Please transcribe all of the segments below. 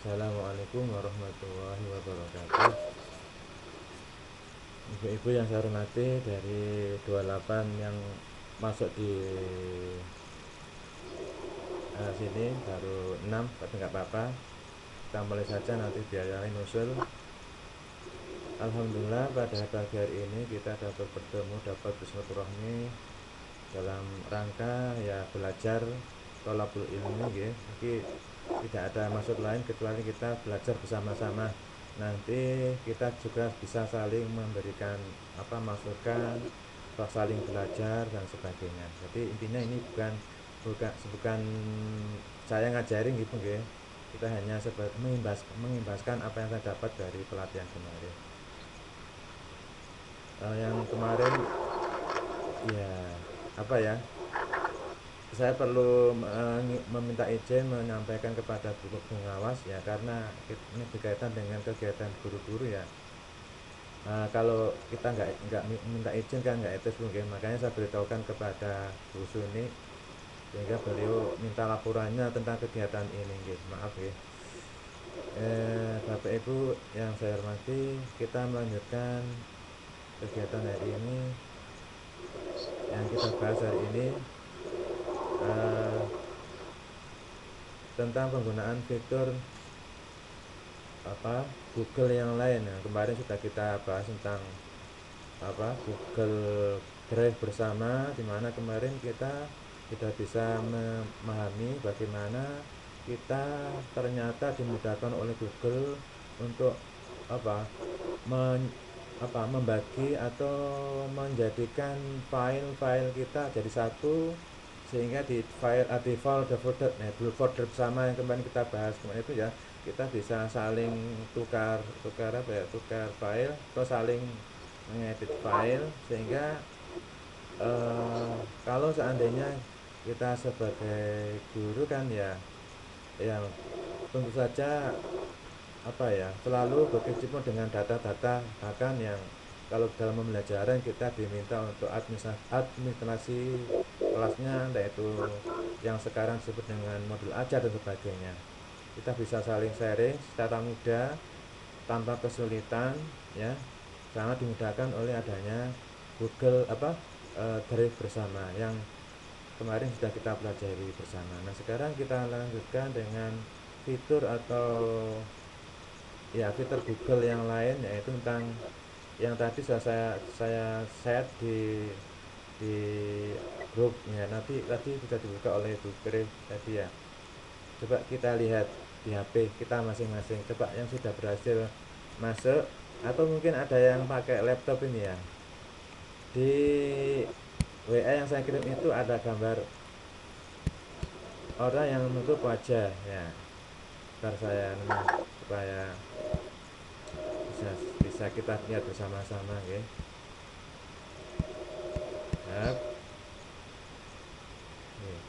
Assalamualaikum warahmatullahi wabarakatuh. Ibu-ibu yang saya hormati, dari 28 yang masuk di sini baru 6, tapi nggak apa-apa. Kita mulai saja, nanti biar yang lain usul. Alhamdulillah pada pagi hari ini kita dapat bertemu, dapat bersilaturahmi dalam rangka ya belajar tolabul ilmi ya. Jadi tidak ada maksud lain kecuali kita belajar bersama-sama. Nanti kita juga bisa saling memberikan masukan, saling belajar dan sebagainya. Jadi intinya ini bukan bukan bukan saya ngajarin gitu ya. Kita hanya mengimbaskan apa yang saya dapat dari pelatihan kemarin. Yang kemarin ya apa ya, saya perlu meminta izin menyampaikan kepada guru pengawas ya, karena ini berkaitan dengan kegiatan guru-guru ya. Kalau kita nggak minta izin kan nggak etis mungkin, makanya saya beritahukan kepada Bu Suni sehingga beliau minta laporannya tentang kegiatan ini gitu. Maaf ya. Bapak Ibu yang saya hormati, kita melanjutkan kegiatan hari ini. Yang kita bahas hari ini eh, tentang penggunaan fitur Google yang lain. Nah, kemarin sudah kita bahas tentang Google Drive bersama, dimana kemarin kita sudah bisa memahami bagaimana kita ternyata dimudahkan oleh Google untuk apa men, membagi atau menjadikan file-file kita jadi satu, sehingga di file di folder, folder bersama yang kemarin kita bahas kemarin itu ya, kita bisa saling tukar file atau saling mengedit file, sehingga kalau seandainya kita sebagai guru kan ya, yang tentu saja selalu berkecimpung dengan data-data, bahkan yang kalau dalam pembelajaran kita diminta untuk administrasi kelasnya, yaitu yang sekarang disebut dengan modul ajar dan sebagainya. Kita bisa saling sharing secara mudah tanpa kesulitan ya, sangat dimudahkan oleh adanya Google Drive bersama yang kemarin sudah kita pelajari bersama. Nah, sekarang kita lanjutkan dengan fitur atau fitur Google yang lain, yaitu tentang yang tadi sudah saya set di grupnya. Nanti tadi sudah dibuka oleh Bu Kris tadi ya. Coba kita lihat di HP kita masing-masing. Coba yang sudah berhasil masuk, atau mungkin ada yang pakai laptop ini ya. Di WA yang saya kirim itu ada gambar orang yang menutup wajah ya. Ntar saya supaya bisa bisa kita lihat bersama-sama ya. Yap. Nih.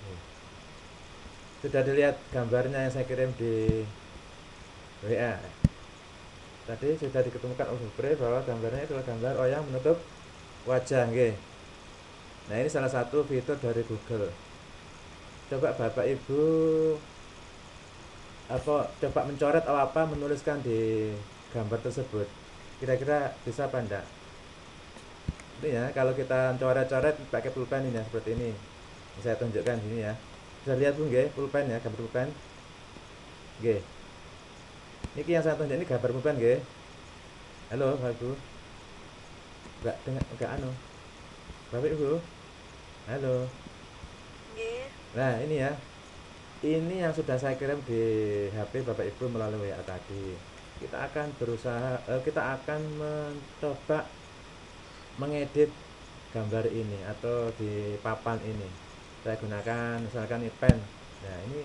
Nih. Sudah dilihat gambarnya yang saya kirim di WA. Tadi sudah diketemukan oleh Bre bahwa gambarnya adalah gambar orang yang menutup wajah nggih. Nah, ini salah satu fitur dari Google. Coba Bapak Ibu coba mencoret atau menuliskan di gambar tersebut. Kira-kira bisa apa enggak? Ini ya, kalau kita coret-coret pakai pulpen ini ya, seperti ini. Saya tunjukkan sini ya. Bisa lihat Bu nggih, pulpen ya, gambar pulpen. Nggih. Niki yang saya tunjuk ini gambar pulpen nggih. Halo, Bapak Ibu. Enggak anu. Bapak Ibu. Halo. Nggih. Nah, ini ya. Ini yang sudah saya kirim di HP Bapak Ibu melalui WA tadi. Kita akan berusaha, kita akan mencoba mengedit gambar ini atau di papan ini. Saya gunakan misalkan pen. Nah, ini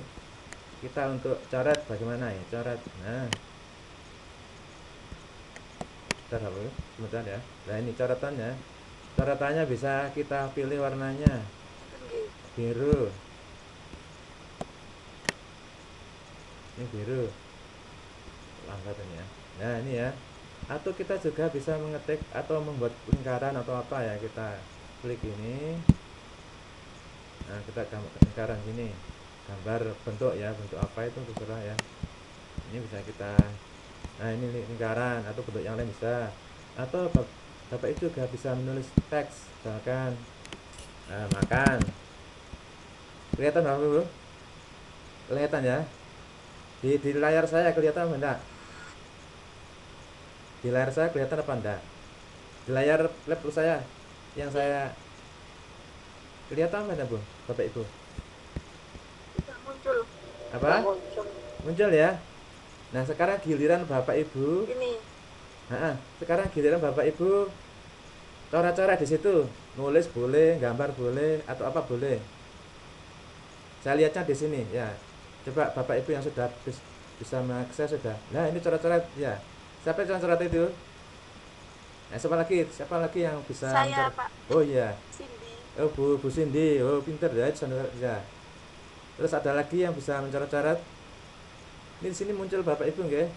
kita untuk coret bagaimana ya? Coret. Nah, sebentar ya. Nah, ini coretannya. Coretannya bisa kita pilih warnanya Nggih. biru. Ini biru. Langkatan ya. Nah, ini ya. Atau kita juga bisa mengetik atau membuat lingkaran atau apa ya, kita klik ini. Nah, kita lingkaran gini, gambar bentuk ya, bentuk apa itu terserah ya. Ini bisa kita, nah ini lingkaran atau bentuk yang lain bisa. Atau bapak itu juga bisa menulis teks, misalkan makan. Kelihatan Bapak Ibu? Kelihatan ya? Di layar saya kelihatan apa enggak? Di layar saya kelihatan apa enggak? Di layar laptop saya yang Nggih, saya kelihatan apa enggak, Bu? Bapak Ibu? bisa muncul. Apa? Muncul ya? Nah, sekarang giliran Bapak Ibu. Ini. Sekarang giliran Bapak Ibu coret-coret di situ. Nulis boleh, gambar boleh, atau apa boleh. Saya lihatnya di sini ya. Coba Bapak Ibu yang sudah bisa mengakses sudah. Nah, ini coret-coret ya. Siapa yang coret itu? Nah, siapa lagi yang bisa Saya, mencoret? Pak. Oh iya. Cindy. Oh, Bu Cindy. Oh, pinter ya, ya. Terus ada lagi yang bisa mencoret-coret. Ini di sini muncul Bapak Ibu nggih?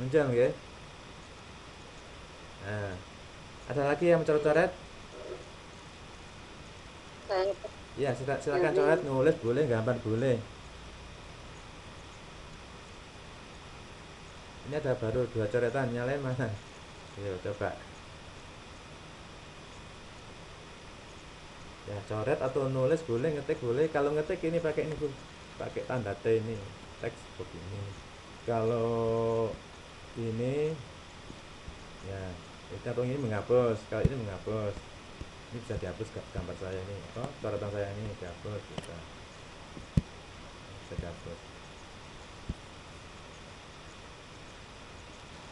Muncul nggih? Nah, ada lagi yang mencoret-coret? Saya Ya, silakan coret, nulis boleh, gambar boleh. Ini ada baru 2 coretan, yang lain mana? Ayo coba. Ya, coret atau nulis boleh, ngetik boleh. Kalau ngetik ini pakai ini, Bu. Pakai tanda T ini, teks begini. Kalau ini ya, atau ini menghapus. Kalau ini menghapus. Ini bisa dihapus gambar saya ini. Oh, coretan saya ini dihapus bisa. Bisa dihapus.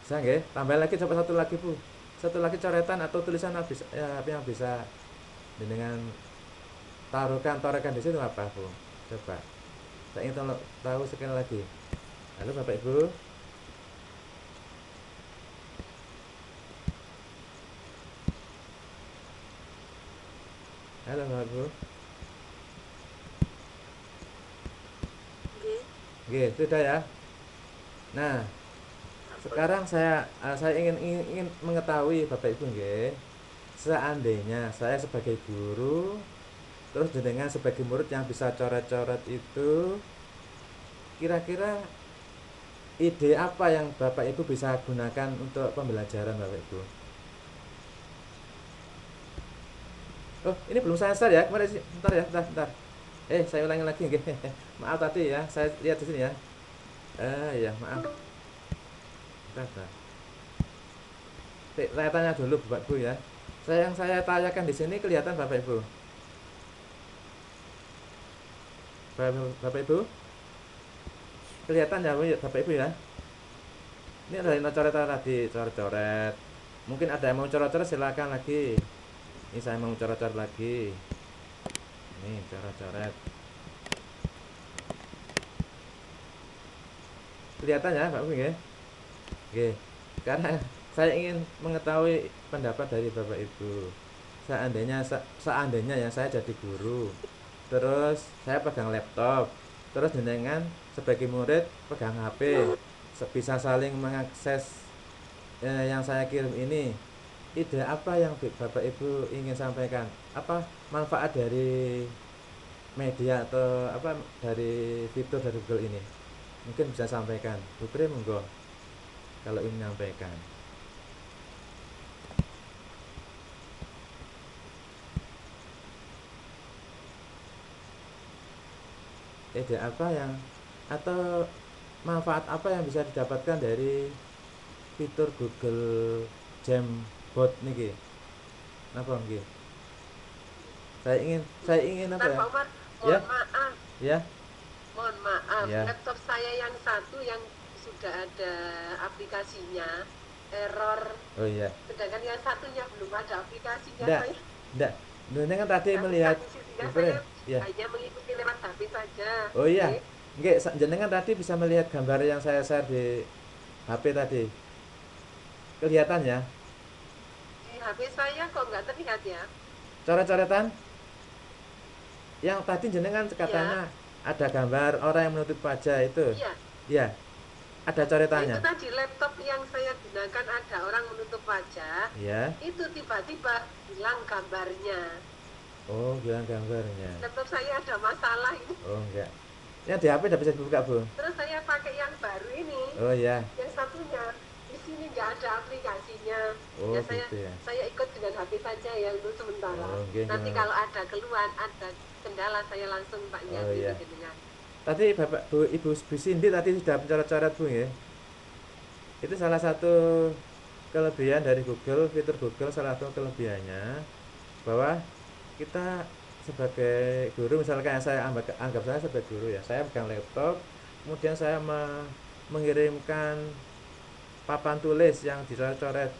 Bisa nggih? Tambah lagi coba satu lagi, Bu. Satu lagi coretan atau tulisan habis ya, apa yang bisa dengan torekan di situ apa, Bu? Coba. Saya ingin tahu sekali lagi. Halo Bapak Ibu. Halo Bapak Ibu. nggih. Oke, sudah ya. Nah, sekarang saya ingin mengetahui Bapak Ibu nggih. Seandainya saya sebagai guru terus dengan sebagai murid yang bisa coret-coret itu, kira-kira ide apa yang Bapak Ibu bisa gunakan untuk pembelajaran Bapak Ibu? Oh, ini belum saya share ya. Kemarin sih. Bentar ya, bentar. Saya ulangi lagi nggih. Maaf tadi ya, saya lihat di sini ya. Ya, maaf. Bentar. Saya tanya dulu Bapak Ibu ya. Yang saya tanyakan di sini kelihatan Bapak Ibu. Bapak Ibu, kelihatan ya Bapak Ibu ya. Ini ada yang coret tadi, coret-coret. Mungkin ada yang mau coret-coret silakan lagi. Ini saya mau coret-coret lagi. Ini coret-coret. Kelihatan ya Bapak Ibu ya. Oke. Karena saya ingin mengetahui pendapat dari Bapak Ibu. Seandainya ya saya jadi guru, terus saya pegang laptop, terus dengan sebagai murid pegang HP, bisa saling mengakses yang saya kirim ini. Ide apa yang Bapak Ibu ingin sampaikan? Apa manfaat dari media atau apa dari fitur dari Google ini? Mungkin bisa sampaikan. Bu Pri monggo kalau ingin menyampaikan. Ide apa yang atau manfaat apa yang bisa didapatkan dari fitur Google Jamboard niki? Napa nggih? Saya ingin apa Bentar ya? Pak Umar, Ya, mohon maaf, ya, mohon maaf. ya. Laptop saya yang satu yang sudah ada aplikasinya error, Oh iya. sedangkan yang satunya belum ada aplikasinya. Ndak, Saya ndak. Ini kan tadi nggak bisa melihat di sini, ya, Bupre, saya ya. hanya mengikuti lewat HP saja. Oh iya. Oke. Nggih, jenengan tadi bisa melihat gambar yang saya share di HP tadi. Kelihatan ya? Di HP saya kok nggak terlihat ya? Coret-coretan yang tadi jenengan Iya, katanya ada gambar orang yang menuntut pajak itu. iya. Ya, ada Nah itu coretannya. tadi laptop yang saya gunakan ada orang menutup wajah, Ya. itu tiba-tiba hilang gambarnya. Oh, hilang gambarnya. Laptop saya ada masalah ini. Oh, enggak. Yang di HP udah bisa dibuka, Bu? Terus saya pakai yang baru ini, Oh ya. yang satunya di sini nggak ada aplikasinya. Oh, Ya gitu ya. saya ikut dengan HP saja ya untuk sementara. Oh, nggih, Nanti nggih. kalau ada keluhan, ada kendala saya langsung Pak Oh Nyati iya. dengan. Tadi Bapak Bu Ibu Bu Cindy tadi sudah mencoret-coret, Bu ya. Itu salah satu kelebihan dari Google, fitur Google salah satu kelebihannya bahwa kita sebagai guru, misalkan anggap saya sebagai guru ya, saya pegang laptop, kemudian saya mengirimkan papan tulis yang dicoret-coret,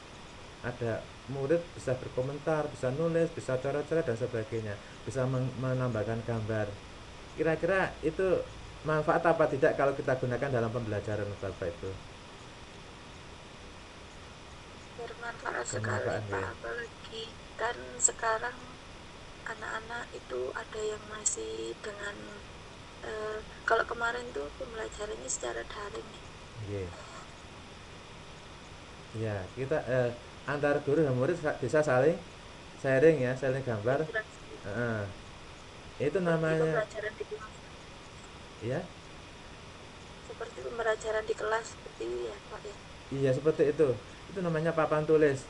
ada murid bisa berkomentar, bisa nulis, bisa coret-coret dan sebagainya, bisa menambahkan gambar. Kira-kira itu manfaat apa tidak kalau kita gunakan dalam pembelajaran, Bapak itu? Bermanfaat sekali Bermanfaat Pak, ya. apalagi kan sekarang anak-anak itu ada yang masih dengan kalau kemarin tuh pembelajarannya secara daring nih. Iya. Ya, kita antar guru dan murid bisa saling sharing ya, saling gambar. Interaksi Heeh. Itu seperti namanya pembelajaran di kelas, ya. seperti pembelajaran di kelas seperti itu ya Pak ya. Iya, seperti itu. Itu namanya papan tulis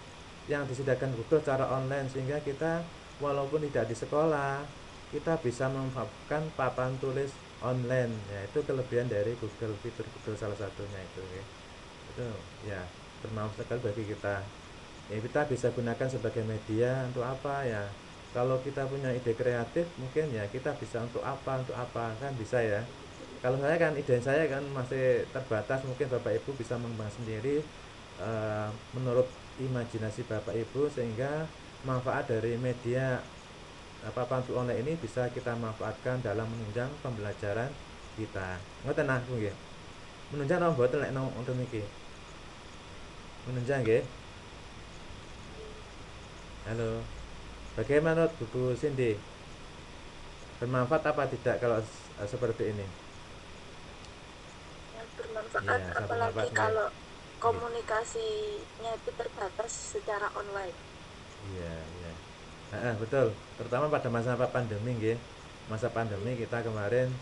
yang disediakan Google secara online, sehingga kita walaupun tidak di sekolah, kita bisa memanfaatkan papan tulis online. Ya, itu kelebihan dari Google, fitur Google salah satunya itu ya. Itu ya bermanfaat sekali bagi kita. Ya, kita bisa gunakan sebagai media untuk apa ya? Kalau kita punya ide kreatif, mungkin ya kita bisa untuk apa kan bisa ya. Kalau saya kan ide saya kan masih terbatas, mungkin Bapak Ibu bisa mengembang sendiri menurut imajinasi Bapak Ibu, sehingga manfaat dari media pantu online ini bisa kita manfaatkan dalam menunjang pembelajaran kita. Ngoten nah, Bu nggih. Menunjang napa mboten lek nonton iki? Menunjang nggih. Halo. Bagaimana Buku Cindy? Bermanfaat apa tidak kalau seperti ini? Yang bermanfaat Iya, sangat apalagi bermanfaat nggih. kalau Nggih. komunikasinya itu terbatas secara online. Iya, iya. Betul. Terutama pada masa pandemi nggih. Masa pandemi kita kemarin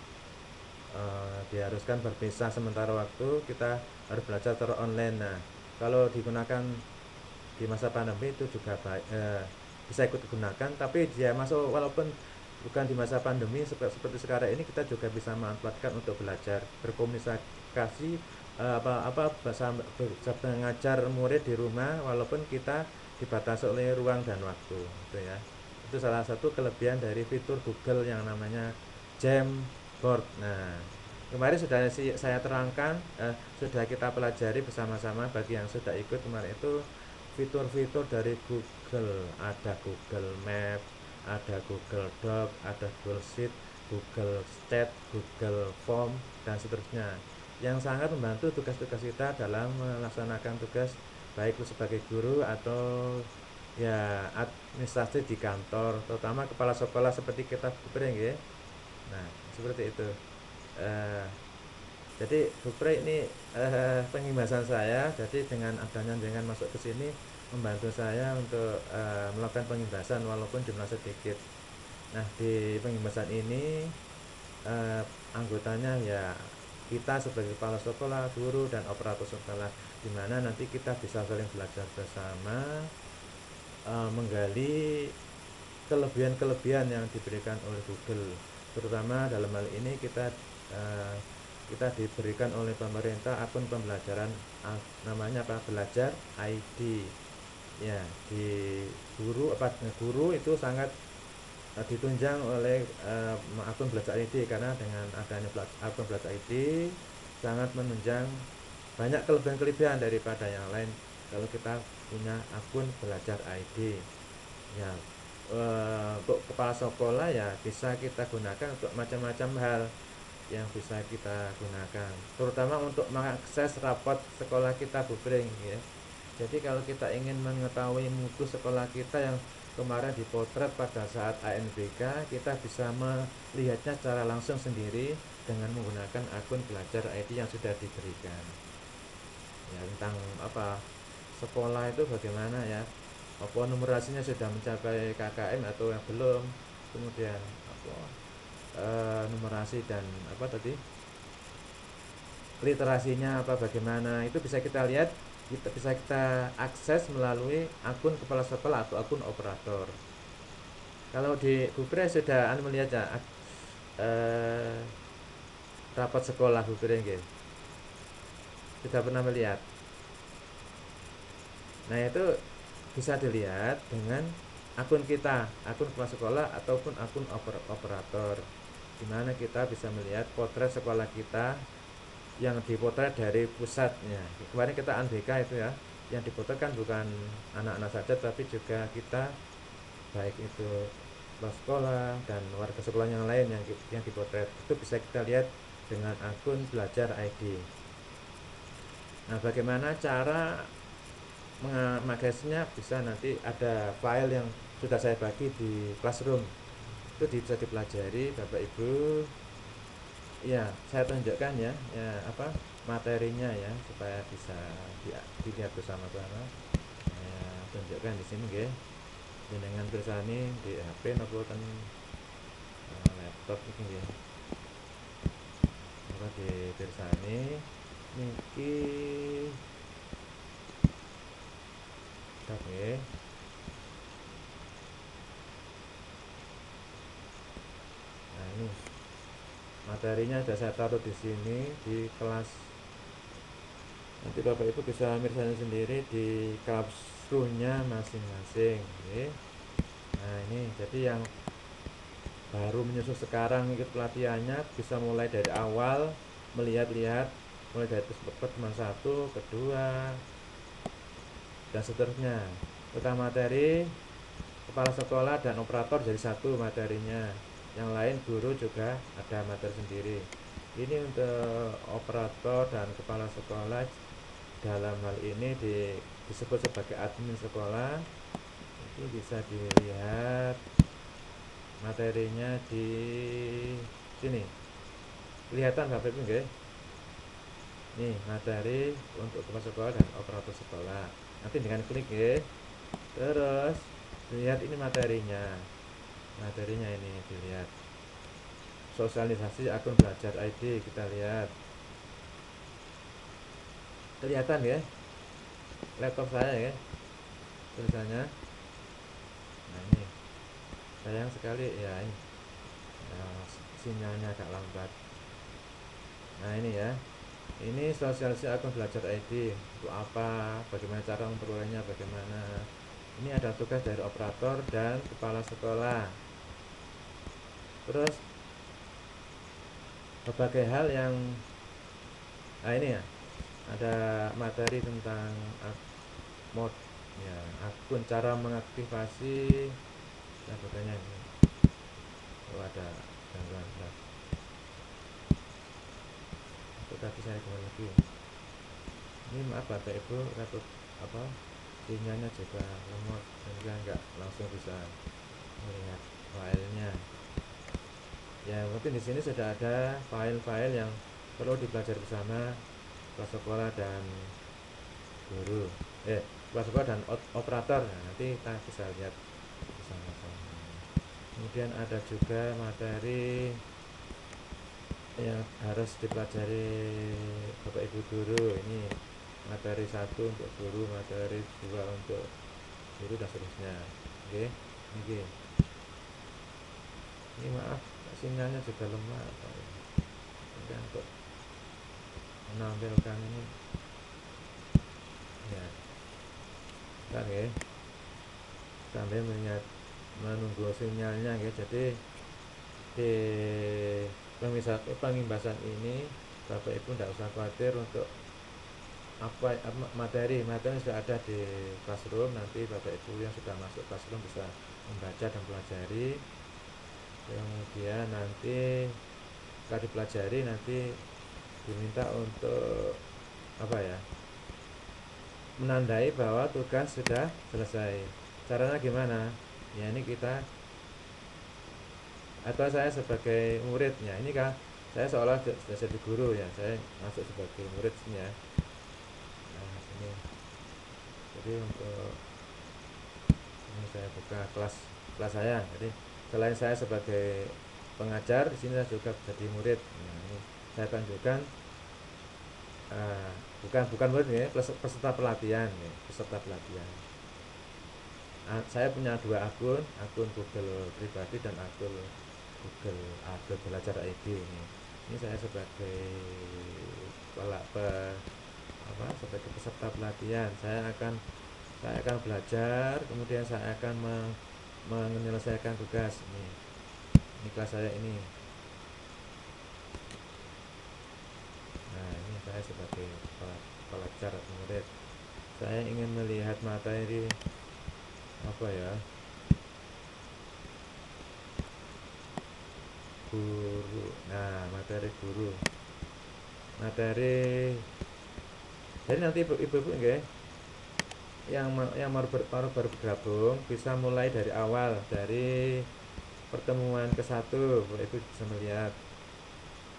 diharuskan berpisah sementara waktu, kita harus belajar secara online. Nah, kalau digunakan di masa pandemi itu juga bisa ikut digunakan, tapi dia masuk walaupun bukan di masa pandemi seperti sekarang ini, kita juga bisa manfaatkan untuk belajar berkomunikasi, bisa mengajar murid di rumah walaupun kita dibatasi oleh ruang dan waktu gitu ya. Itu salah satu kelebihan dari fitur Google yang namanya Jamboard. Nah, kemarin sudah saya terangkan, sudah kita pelajari bersama-sama. Bagi yang sudah ikut kemarin itu, fitur-fitur dari Google, ada Google Map, ada Google Doc, ada Google Sheet, Google Chat, Google Form, dan seterusnya, yang sangat membantu tugas-tugas kita dalam melaksanakan tugas, baik itu sebagai guru atau ya administrasi di kantor, terutama kepala sekolah seperti kita Bupre ya. Nah, seperti itu. Eh, jadi Bupre ini penghimasan saya. Jadi dengan adanya dengan masuk ke sini membantu saya untuk melakukan penghimasan walaupun jumlah sedikit. Nah, di penghimasan ini eh, anggotanya ya kita sebagai kepala sekolah, guru, dan operator sekolah, di mana nanti kita bisa saling belajar bersama, menggali kelebihan-kelebihan yang diberikan oleh Google, terutama dalam hal ini eh, kita diberikan oleh pemerintah akun pembelajaran, namanya apa, belajar ID ya. Di guru itu sangat ditunjang oleh akun belajar ID, karena dengan adanya akun belajar ID sangat menunjang banyak kelebihan-kelebihan daripada yang lain kalau kita punya akun belajar ID ya. Untuk kepala sekolah ya bisa kita gunakan untuk macam-macam hal yang bisa kita gunakan, terutama untuk mengakses rapot sekolah kita Bupring ya. Jadi kalau kita ingin mengetahui mutu sekolah kita yang kemarin dipotret pada saat ANBK, kita bisa melihatnya secara langsung sendiri dengan menggunakan akun belajar ID yang sudah diberikan. Ya, tentang apa sekolah itu bagaimana ya, apa numerasinya sudah mencapai KKM atau yang belum, kemudian apa, numerasi dan apa tadi, literasinya apa bagaimana, itu bisa kita lihat, bisa kita akses melalui akun kepala sekolah atau akun operator. Kalau di Google sudah melihat ya, eh, rapat sekolah Google nggih. Sudah pernah melihat. Nah, itu bisa dilihat dengan akun kita, akun kepala sekolah ataupun akun operator, di mana kita bisa melihat potret sekolah kita yang dipotret dari pusatnya. Kemarin kita ANBK itu ya, yang dipotret kan bukan anak-anak saja, tapi juga kita, baik itu kepala sekolah dan warga sekolah yang lain yang dipotret. Itu bisa kita lihat dengan akun Belajar ID. Nah, bagaimana cara mengaksesnya? Bisa nanti ada file yang sudah saya bagi di Classroom. Itu bisa dipelajari Bapak Ibu. Ya, saya tunjukkan ya, apa materinya ya, supaya bisa dilihat bersama-sama. Ya, tunjukkan di sini nggih. Jenengan pirsani di HP napa ten laptop iki nggih. Apa di pirsani niki nggih. Nah, ini materinya sudah saya taruh di sini di kelas. Nanti Bapak Ibu bisa mirsani sendiri di Classroom-nya masing-masing. Oke. Nah, ini jadi yang baru menyusul sekarang ikut pelatihannya bisa mulai dari awal melihat-lihat, mulai dari pertemuan 1, kedua, dan seterusnya. Utama materi kepala sekolah dan operator jadi satu materinya. Yang lain guru juga ada materi sendiri. Ini untuk operator dan kepala sekolah, dalam hal ini disebut sebagai admin sekolah. Ini bisa dilihat materinya di sini. Kelihatan Bapak Ibu nggih? Nih, materi untuk kepala sekolah dan operator sekolah. Nanti dengan klik nggih. Terus lihat ini materinya. Materinya ini dilihat. Sosialisasi akun Belajar ID, kita lihat. Kelihatan ya? Laptop saya ya, tulisannya. Nah, ini sayang sekali ya, ini sinyalnya agak lambat. Nah, ini ya, ini sosialisasi akun Belajar ID untuk apa, bagaimana cara memperolehnya, bagaimana. Ini ada tugas dari operator dan kepala sekolah. Terus berbagai hal yang, nah ini ya, ada materi tentang mod ya, akun, cara mengaktifasi dan sebagainya. Oh, ada gangguan. Itu tadi saya kembali lagi. Ini maaf Bapak Ibu, laptop apa sinyalnya juga lemot sehingga nggak langsung bisa melihat filenya. Ya, mungkin di sini sudah ada file-file yang perlu dipelajari bersama kelas sekolah dan guru. Kelas sekolah dan operator. Nah, nanti kita bisa lihat bersama-sama. Kemudian ada juga materi yang harus dipelajari Bapak Ibu guru. Ini materi 1 untuk guru, materi 2 untuk guru dan seterusnya. Oke, oke. Ini maaf, sinyalnya juga lemah. Jadi untuk menampilkan ini ya, bentar ya, sambil menunggu sinyalnya ya. Jadi di pengimbasan ini Bapak Ibu tidak usah khawatir untuk materi sudah ada di Classroom. Nanti Bapak Ibu yang sudah masuk Classroom bisa membaca dan pelajari. Kemudian nanti setelah dipelajari nanti diminta untuk apa ya, menandai bahwa tugas sudah selesai. Caranya gimana ya, ini kita atau saya sebagai muridnya, ini kan saya seolah sudah jadi guru ya, saya masuk sebagai murid sini ya. Nah, sini. Jadi untuk ini saya buka kelas saya. Jadi selain saya sebagai pengajar, di sini saya juga jadi murid. Nah, ini saya tunjukkan, eh, bukan murid ya, peserta pelatihan ya, peserta pelatihan. Saya punya dua akun Google pribadi dan akun Google Adobe Belajar ID ini. Ini saya sebagai sebagai peserta pelatihan. Saya akan belajar, kemudian saya akan menyelesaikan tugas ini kelas saya ini. Nah, ini saya sebagai pelajar atau murid. Saya ingin melihat materi apa ya, guru. Nah, materi guru, materi. Jadi nanti ibu-ibu nggih yang baru bergabung bisa mulai dari awal, dari pertemuan ke-1, itu bisa melihat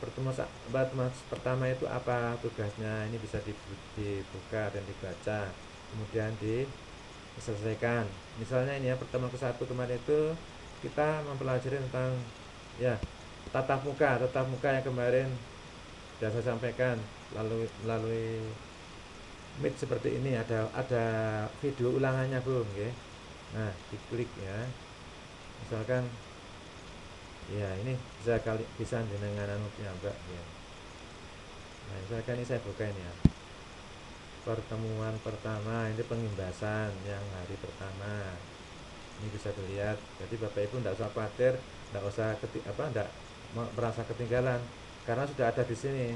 pertemuan pertama itu apa tugasnya, ini bisa dibuka dan dibaca, kemudian diselesaikan. Misalnya ini ya, pertemuan ke-1 kemarin itu kita mempelajari tentang ya tatap muka yang kemarin sudah saya sampaikan melalui Meet seperti ini, ada video ulangannya Bu, okay. Nah, diklik ya. Misalkan ya ini bisa dengan Mbak ya. Nah, misalkan ini saya buka ini ya. Pertemuan pertama, ini pengimbasan yang hari pertama. Ini bisa dilihat. Jadi Bapak Ibu tidak usah khawatir, tidak usah merasa ketinggalan, karena sudah ada di sini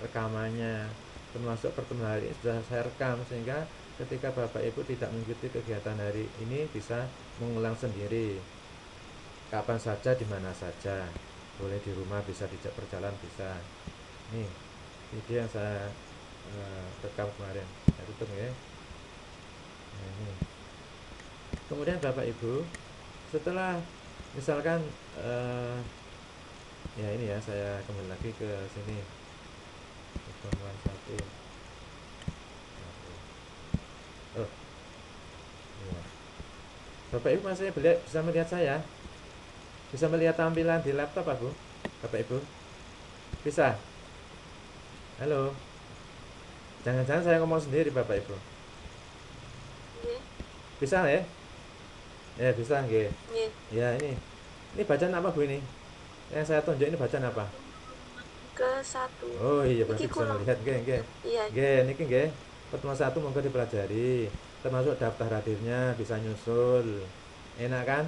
rekamannya. Termasuk pertemuan hari ini sudah saya rekam, sehingga ketika Bapak Ibu tidak mengikuti kegiatan hari ini bisa mengulang sendiri kapan saja, di mana saja, boleh di rumah, bisa di perjalanan bisa. Nih video yang saya rekam kemarin, saya tutup ya. Nah, ini kemudian Bapak Ibu setelah misalkan ya ini ya, saya kembali lagi ke sini, pertemuan 1. Oh ya. Bapak Ibu masih bisa melihat saya, bisa melihat tampilan di laptop Bu? Bapak Ibu bisa? Halo, jangan-jangan saya ngomong sendiri Bapak Ibu? Bisa ya? Ya bisa nggih. Ya ini bacaan apa Bu ini? Yang saya tunjuk ini bacaan apa? Ke-1. Oh iya, berarti bisa melihat nggih. Iya. Nggih, niki nggih. Pertemuan 1 monggo dipelajari. Termasuk daftar hadirnya bisa nyusul. Enak kan?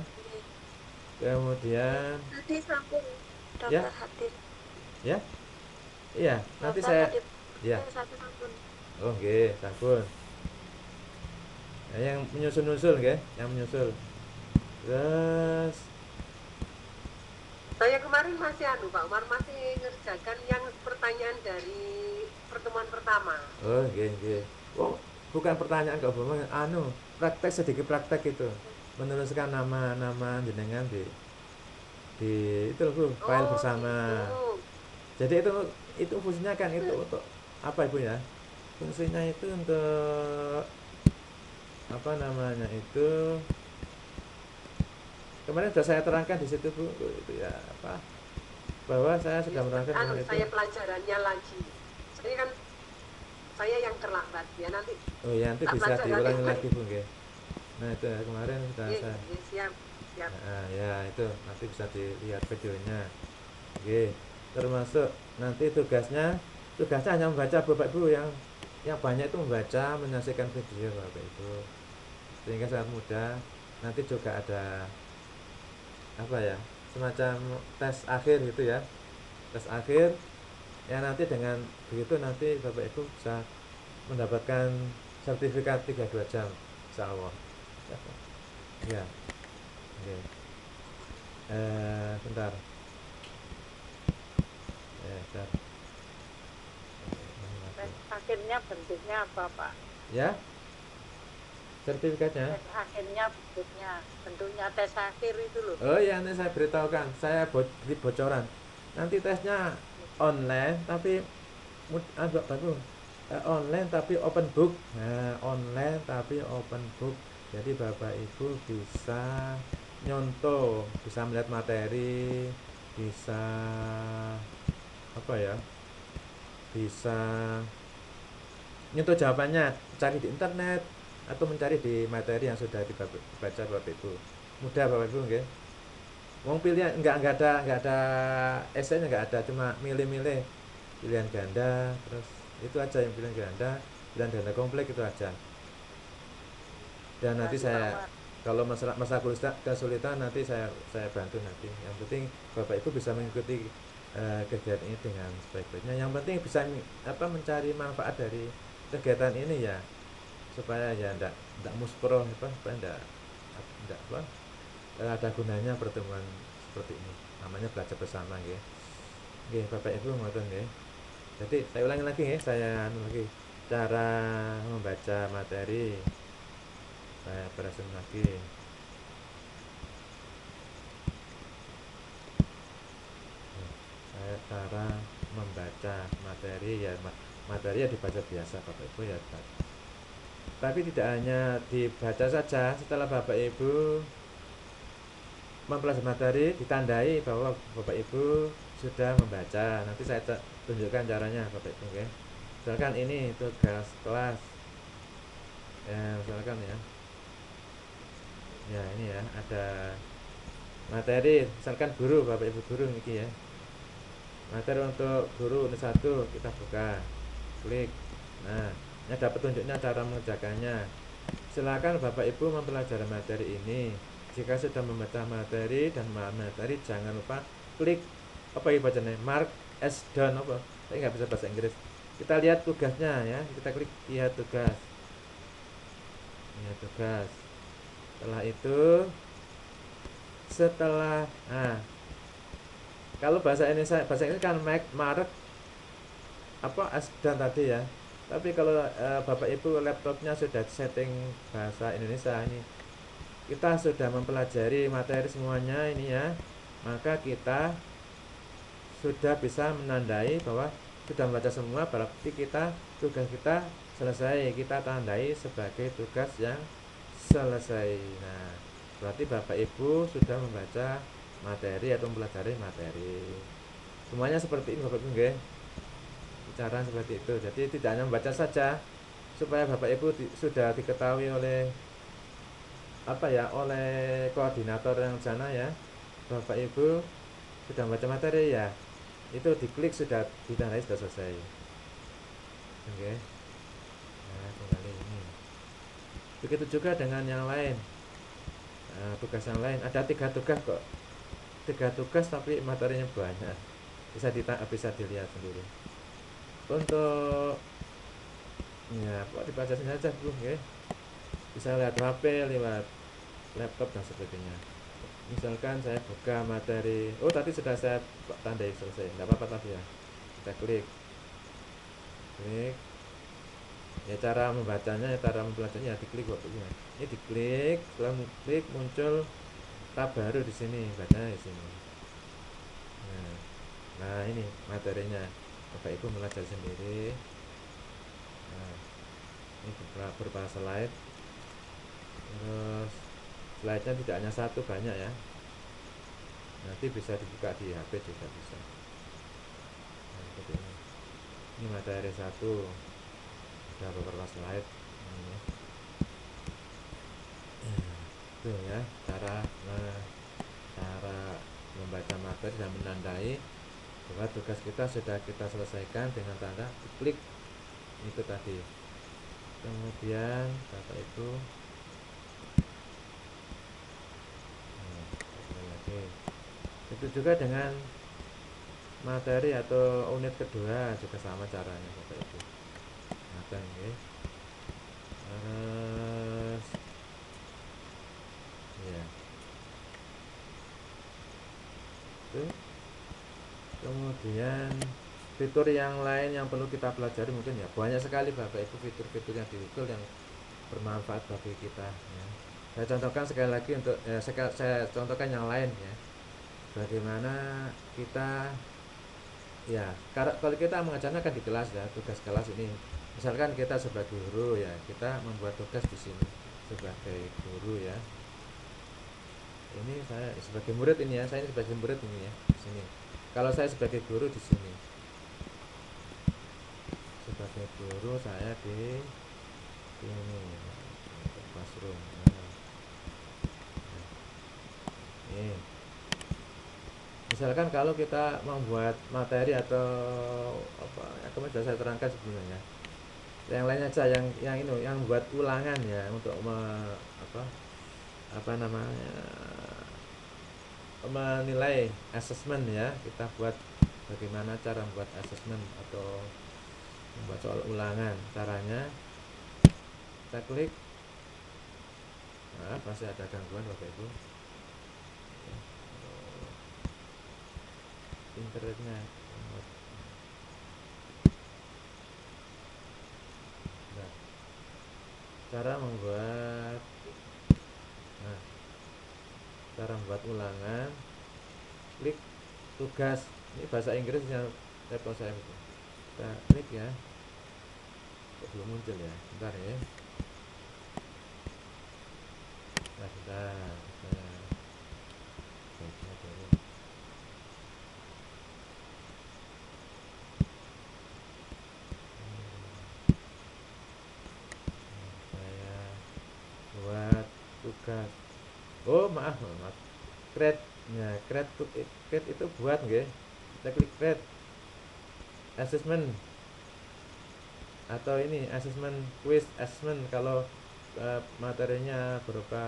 Kemudian Tadi sampun ya, daftar hadir. Ya? Iya, nanti Daftar saya hadir. ya. Satu sampun. Oh nggih, sampun. Nah, yang menyusul nggih, yang menyusul. Terus saya kemarin masih Pak Umar masih ngerjakan yang pertanyaan dari pertemuan pertama. Oh nggih. Oh, bukan pertanyaan kok Bu, praktek, sedikit praktek itu. Menuliskan nama jenengan di itu Bu, file bersama. Gitu. Jadi itu fungsinya kan itu untuk apa Ibu ya? Fungsinya itu untuk apa namanya itu, kemarin sudah saya terangkan di situ Bu, itu ya apa, bahwa saya sudah menerangkan itu. Saya pelajarannya lagi. Saya yang terlambat ya nanti. Oh ya, nanti bisa diulangi lagi Bu nggih. Nah itu ya, kemarin sudah saya. Siap. Nah, ya itu nanti bisa dilihat videonya. Oke, termasuk nanti tugasnya hanya membaca Bapak Ibu, yang banyak itu membaca, menyaksikan video Bapak Ibu, sehingga sangat mudah. Nanti juga ada apa ya, semacam tes akhir gitu ya, tes akhir ya, nanti dengan begitu nanti Bapak Ibu bisa mendapatkan sertifikat 32 jam insya Allah ya. Oke. Bentar. Bentar. Akhirnya bentuknya apa Pak? Ya, sertifikatnya. Tes akhirnya bentuknya tes akhir itu loh. Oh ya, nanti saya beritahukan, saya beri bocoran. Nanti tesnya online tapi online tapi open book. Nah, online tapi open book. Jadi Bapak Ibu bisa nyontoh, bisa melihat materi, bisa apa ya, bisa nyontoh jawabannya, cari di internet atau mencari di materi yang sudah dibaca Bapak Ibu. Mudah Bapak Ibu nggih. Wong pilihan nggak ada esainya, nggak ada, cuma milih-milih pilihan ganda, terus itu aja yang pilihan ganda komplek itu aja. Dan nanti Kasih Pak saya Mar. kalau masalah kesulitan nanti saya bantu nanti. Yang penting Bapak Ibu bisa mengikuti kegiatan ini dengan sebaik-baiknya. Yang penting bisa mencari manfaat dari kegiatan ini ya, supaya ya ndak muspro supaya ndak ada gunanya pertemuan seperti ini. Namanya belajar bersama nggih. Nggih, Bapak Ibu ngoten nggih. Jadi saya ulangi lagi nggih, saya lagi cara membaca materi. Saya present lagi. Saya cara membaca materi ya, materi ya dibaca biasa Bapak Ibu ya. Tapi tidak hanya dibaca saja, setelah Bapak Ibu mempelajari materi ditandai bahwa Bapak Ibu sudah membaca. Nanti saya tunjukkan caranya Bapak Ibu ya. Misalkan ini tugas kelas. Ya, misalkan ya. Ya, ini ya, ada materi, misalkan guru, Bapak Ibu guru ini ya. Materi untuk guru ini 1, kita buka. Klik. Nah, ini ada petunjuknya cara mengerjakannya. Silakan Bapak Ibu mempelajari materi ini. Jika sudah membaca materi dan memahami materi, jangan lupa klik apa ya bacanya, mark as done apa. Saya nggak bisa bahasa Inggris. Kita lihat tugasnya ya. Kita klik lihat tugas. Lihat tugas. Setelah itu, kalau bahasa Inggris kan mark apa as done tadi ya. Tapi kalau Bapak Ibu laptopnya sudah setting bahasa Indonesia ini, kita sudah mempelajari materi semuanya ini ya, maka kita sudah bisa menandai bahwa sudah membaca semua, berarti tugas kita selesai, kita tandai sebagai tugas yang selesai. Nah, berarti Bapak Ibu sudah membaca materi atau mempelajari materi. Semuanya seperti ini Bapak Ibu nggih. Cara seperti itu. Jadi tidak hanya membaca saja, supaya Bapak Ibu sudah diketahui oleh oleh koordinator yang sana ya, Bapak Ibu sudah membaca materi ya, itu diklik sudah ditandai sudah selesai. Oke. Nah, kembali ini. Begitu juga dengan yang lain. Nah, tugas yang lain ada 3 tugas kok. 3 tugas tapi materinya banyak. Bisa dilihat sendiri. Untuk ya, kok dibaca saja Bu nggih. Bisa lihat HP, lewat laptop dan sebagainya. Misalkan saya buka materi, tadi sudah saya tandai selesai, tidak apa-apa tadi ya. Kita klik ya, cara membacanya, cara mempelajarinya ya diklik waktunya. Ini diklik, setelah klik muncul tab baru di sini, bacanya di sini. Nah ini materinya, Bapak Ibu belajar sendiri. Nah, ini beberapa slide. Terus slide-nya tidak hanya 1, banyak ya. Nanti bisa dibuka di HP juga bisa. Nah, seperti ini. Ini materi 1. Ada beberapa slide. Ini. Itu ya, cara membaca materi dan menandai bahwa tugas kita sudah kita selesaikan dengan tanda klik itu tadi. Kemudian Bapak Ibu itu juga dengan materi atau unit kedua juga sama caranya Bapak Ibu. Ngaten nggih. Terus ya. Itu. Kemudian fitur yang lain yang perlu kita pelajari mungkin ya banyak sekali Bapak Ibu, fitur-fitur yang di Google yang bermanfaat bagi kita ya. Saya contohkan sekali lagi untuk saya contohkan yang lain ya. Bagaimana kita ya, kalau kita mengajarnya kan di kelas ya, tugas kelas ini. Misalkan kita sebagai guru ya, kita membuat tugas di sini sebagai guru ya. Ini saya sebagai murid ini ya, saya ini sebagai murid ini ya di sini. Kalau saya sebagai guru di sini, sebagai guru saya di sini classroom. Nah, ini misalkan kalau kita membuat materi atau apa ya, kemarin sudah saya terangkan sebelumnya, yang lain aja yang ini yang buat ulangan ya untuk apa namanya menilai asesmen ya, kita buat bagaimana cara membuat asesmen atau membuat soal ulangan. Caranya kita klik, nah pasti ada gangguan Bapak Ibu. Internetnya nah, cara membuat nah cara membuat ulangan, klik tugas, ini bahasa Inggris yang laptop saya itu, kita klik ya. Kok belum muncul ya, bentar ya, nah bentar baiknya dulu. Saya buat tugas, oh maaf create, nah create itu buat nggih, kita klik create assessment atau ini assessment quiz assessment kalau materinya berupa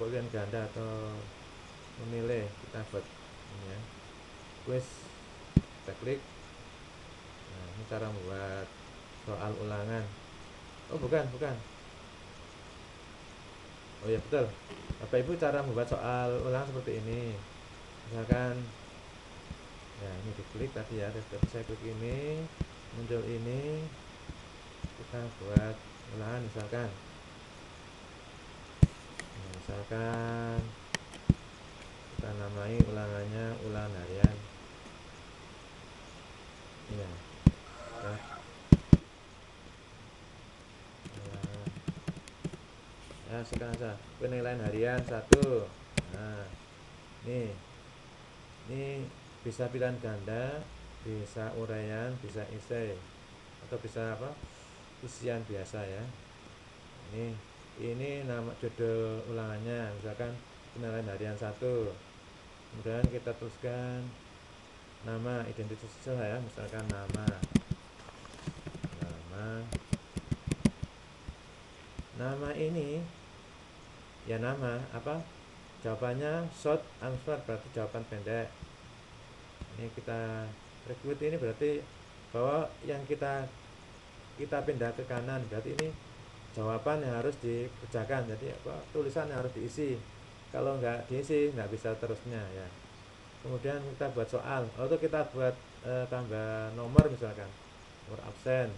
boolean ganda atau memilih, kita buat ini ya quiz, kita klik. Nah ini cara membuat soal ulangan. Oh bukan oh ya betul Bapak Ibu, cara membuat soal ulangan seperti ini. Misalkan ya ini diklik tadi ya, tadi saya klik ini, muncul ini, kita buat ulangan misalkan. Nah, misalkan kita namai ulangannya ulangan harian ya, ulangan. Ya sekarang saja penilaian harian 1. Nah ini bisa pilihan ganda, bisa uraian, bisa esai, atau bisa apa isian biasa ya. Ini nama judul ulangannya, misalkan penilaian harian 1, kemudian kita tuliskan nama identitas ya, misalkan nama ini ya, nama apa, jawabannya short answer berarti jawaban pendek. Ini kita rekrut, ini berarti bahwa yang kita pindah ke kanan, berarti ini jawaban yang harus dikerjakan, jadi apa, tulisan yang harus diisi. Kalau nggak diisi nggak bisa terusnya ya. Kemudian kita buat soal, atau kita buat tambah nomor, misalkan nomor absen,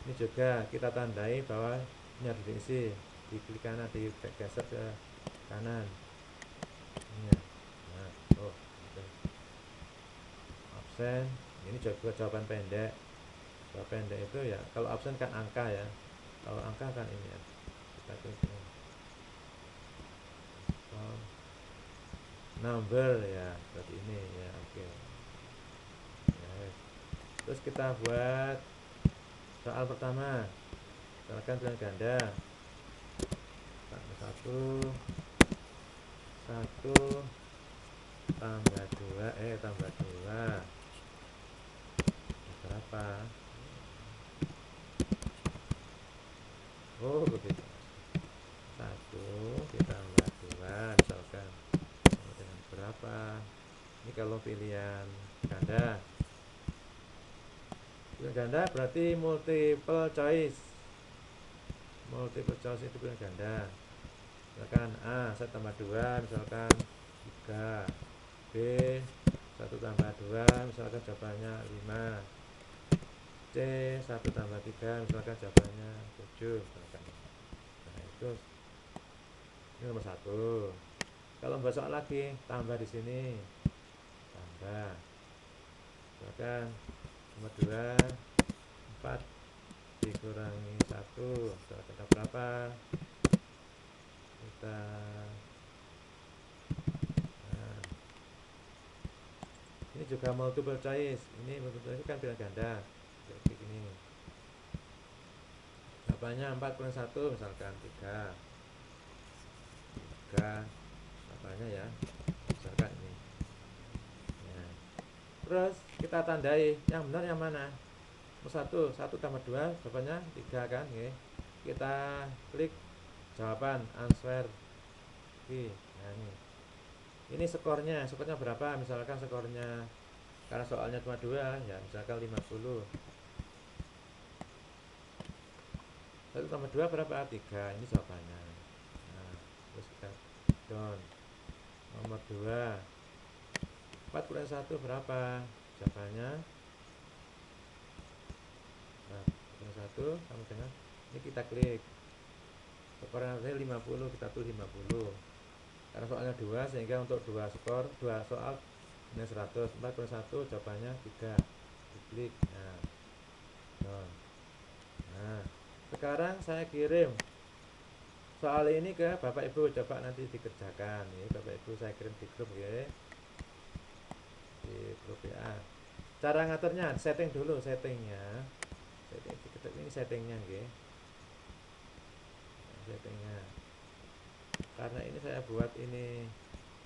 ini juga kita tandai bahwa ini harus diisi, diklik kanan, digeser ke kanan ini ya. Nah, gitu. Absen ini juga jawaban pendek. Jawaban pendek itu ya, kalau absen kan angka ya, kalau angka kan ini ya, kita klik ini. Number ya, seperti ini ya, oke. Yes. Terus kita buat soal pertama, misalkan pilihan ganda 1 tambah 2 berapa? Oh begitu, 1 ditambah 2 misalkan dengan berapa. Ini kalau pilihan ganda berarti multiple choice itu pilihan ganda. Misalkan A 1 tambah 2 misalkan 3, B 1 tambah 2 misalkan jawabannya 5, C 1 tambah 3 misalkan jawabannya 7 misalkan. Nah itu ini nomor 1. Kalau membuat soal lagi, tambah di sini, tambah misalkan nomor 2 4 B dikurangi 1 kita berapa, kita nah, ini juga multiple choice, ini multiple choice kan pilihan ganda jadi ini jawabannya 4 kurang 1 misalkan 3 apanya ya, misalkan ini ya. Terus kita tandai yang benar yang mana, 1 tambah 2 jawabannya 3 kan ya. Kita klik jawaban answer. Oke, nah ini skornya berapa, misalkan skornya karena soalnya cuma 2 ya, misalkan 50. 1 tambah 2 berapa, 3, ini jawabannya. Nah, terus kita down nomor 2, 4 kurang 1 berapa, jawabannya 4 kurang 1 sama dengan ini, kita klik skornya 50, kita tulis 50 karena soalnya 2 sehingga untuk 2 soal ini 100. 4 kurang 1 jawabannya 3, diklik. Nah, sekarang saya kirim soal ini ke Bapak Ibu, coba nanti dikerjakan ya. Bapak Ibu saya kirim di grup ya, di grup WA. Cara ngaturnya, setting dulu settingnya. Ini settingnya ya. Settingnya. Karena ini saya buat ini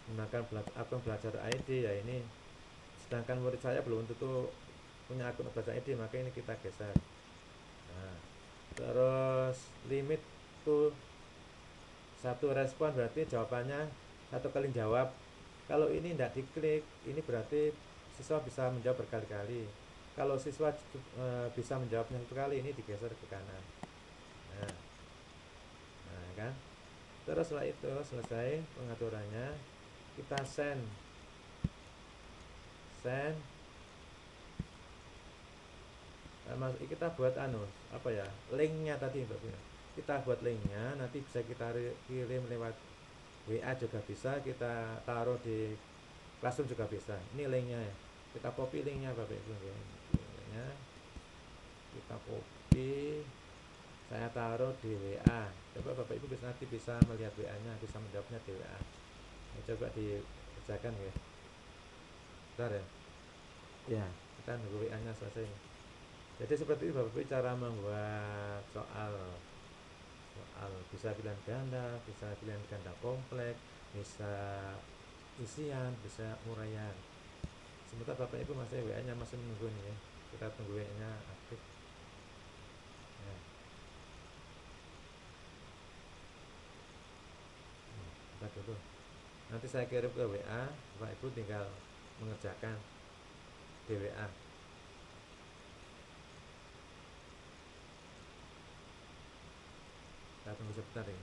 menggunakan akun belajar ID ya, ini sedangkan murid saya belum tentu punya akun belajar ID, maka ini kita geser. Nah, terus limit to 1 respon, berarti jawabannya 1 kali jawab. Kalau ini tidak diklik, ini berarti siswa bisa menjawab berkali-kali. Kalau siswa bisa menjawabnya 1 kali, ini digeser ke kanan. Nah kan. Terus setelah itu selesai pengaturannya, kita send kita buat linknya tadi kita buat linknya, nanti bisa kita kirim lewat WA juga bisa, kita taruh di Classroom juga bisa. Ini linknya ya, kita copy linknya Bapak Ibu ya. Linknya kita copy, saya taruh di WA. Coba Bapak Ibu nanti bisa melihat WA nya, bisa menjawabnya di WA. Coba dikerjakan ya. Bentar ya. Ya, kita nunggu WA nya selesai. Jadi seperti itu Bapak Ibu cara membuat soal bisa pilihan ganda, bisa pilihan ganda kompleks, bisa isian, bisa uraian. Sebentar Bapak Ibu masih WA nya masih menunggu nih ya. Kita tunggu WA nya aktif ya. Bentar dulu, nanti saya kirim ke WA, Bapak Ibu tinggal mengerjakan di WA. Kita tunggu sebentar ya.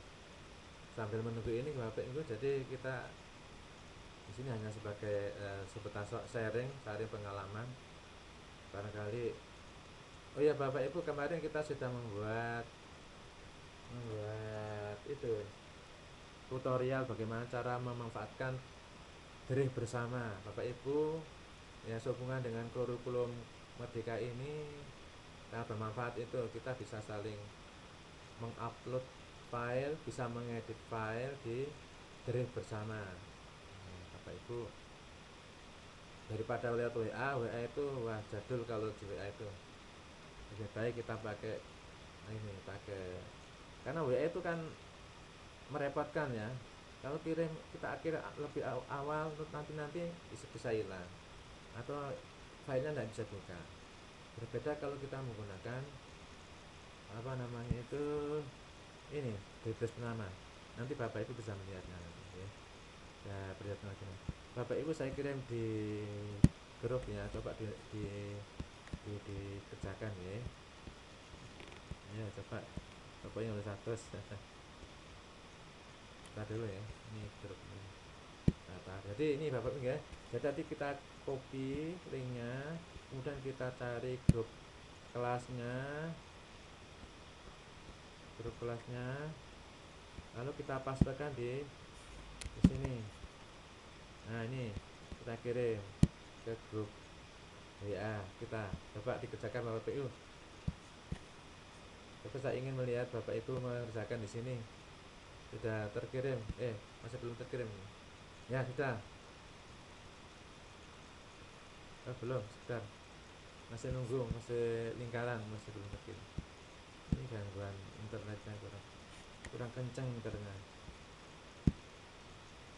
Sambil menunggu ini Bapak Ibu, jadi kita di sini hanya sebagai sebatas sharing pengalaman. Barangkali oh ya Bapak Ibu, kemarin kita sudah membuat itu tutorial bagaimana cara memanfaatkan derih bersama. Bapak Ibu ya, sehubungan dengan kurikulum Merdeka ini sangat bermanfaat, itu kita bisa saling mengupload file, bisa mengedit file di derih bersama. Bapak Ibu, daripada lewat WA itu wah jadul, kalau di WA itu lebih baik kita pakai karena WA itu kan merepotkan ya. Kalau kirim kita lebih awal, nanti bisa hilang atau filenya tidak bisa buka. Berbeda kalau kita menggunakan ini bebas nama. Nanti Bapak Ibu bisa melihatnya nanti ya. Ya, perlihatkan lagi. Bapak Ibu saya kirim di grup ya, coba dikerjakan ya. Ya, coba yang oleh 100. Kita dulu ya, ini grup ini. Jadi ini Bapak Ibu ya. Jadi tadi kita copy linknya, kemudian kita cari grup kelasnya, lalu kita pastekan di sini. Nah ini kita kirim ke grup WA kita. Coba dikerjakan Bapak Ibu. tapi saya ingin melihat Bapak Ibu mengerjakan di sini. Sudah terkirim? Masih belum terkirim? Ya, sudah. Belum, sebentar. Masih nunggu, masih lingkaran, masih belum terkirim. Ini gangguan internetnya kurang kencang internetnya.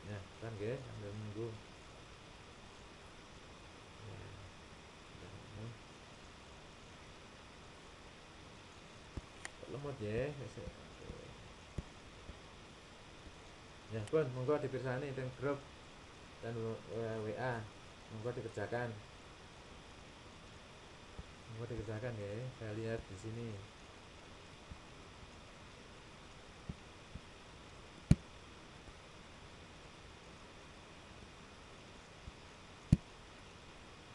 Ya, kan nggih, sambil nunggu. Ya, ini. Lemot ya, ya pun monggo dipirsani teng grup dan WA, monggo dikerjakan ya, saya lihat di sini.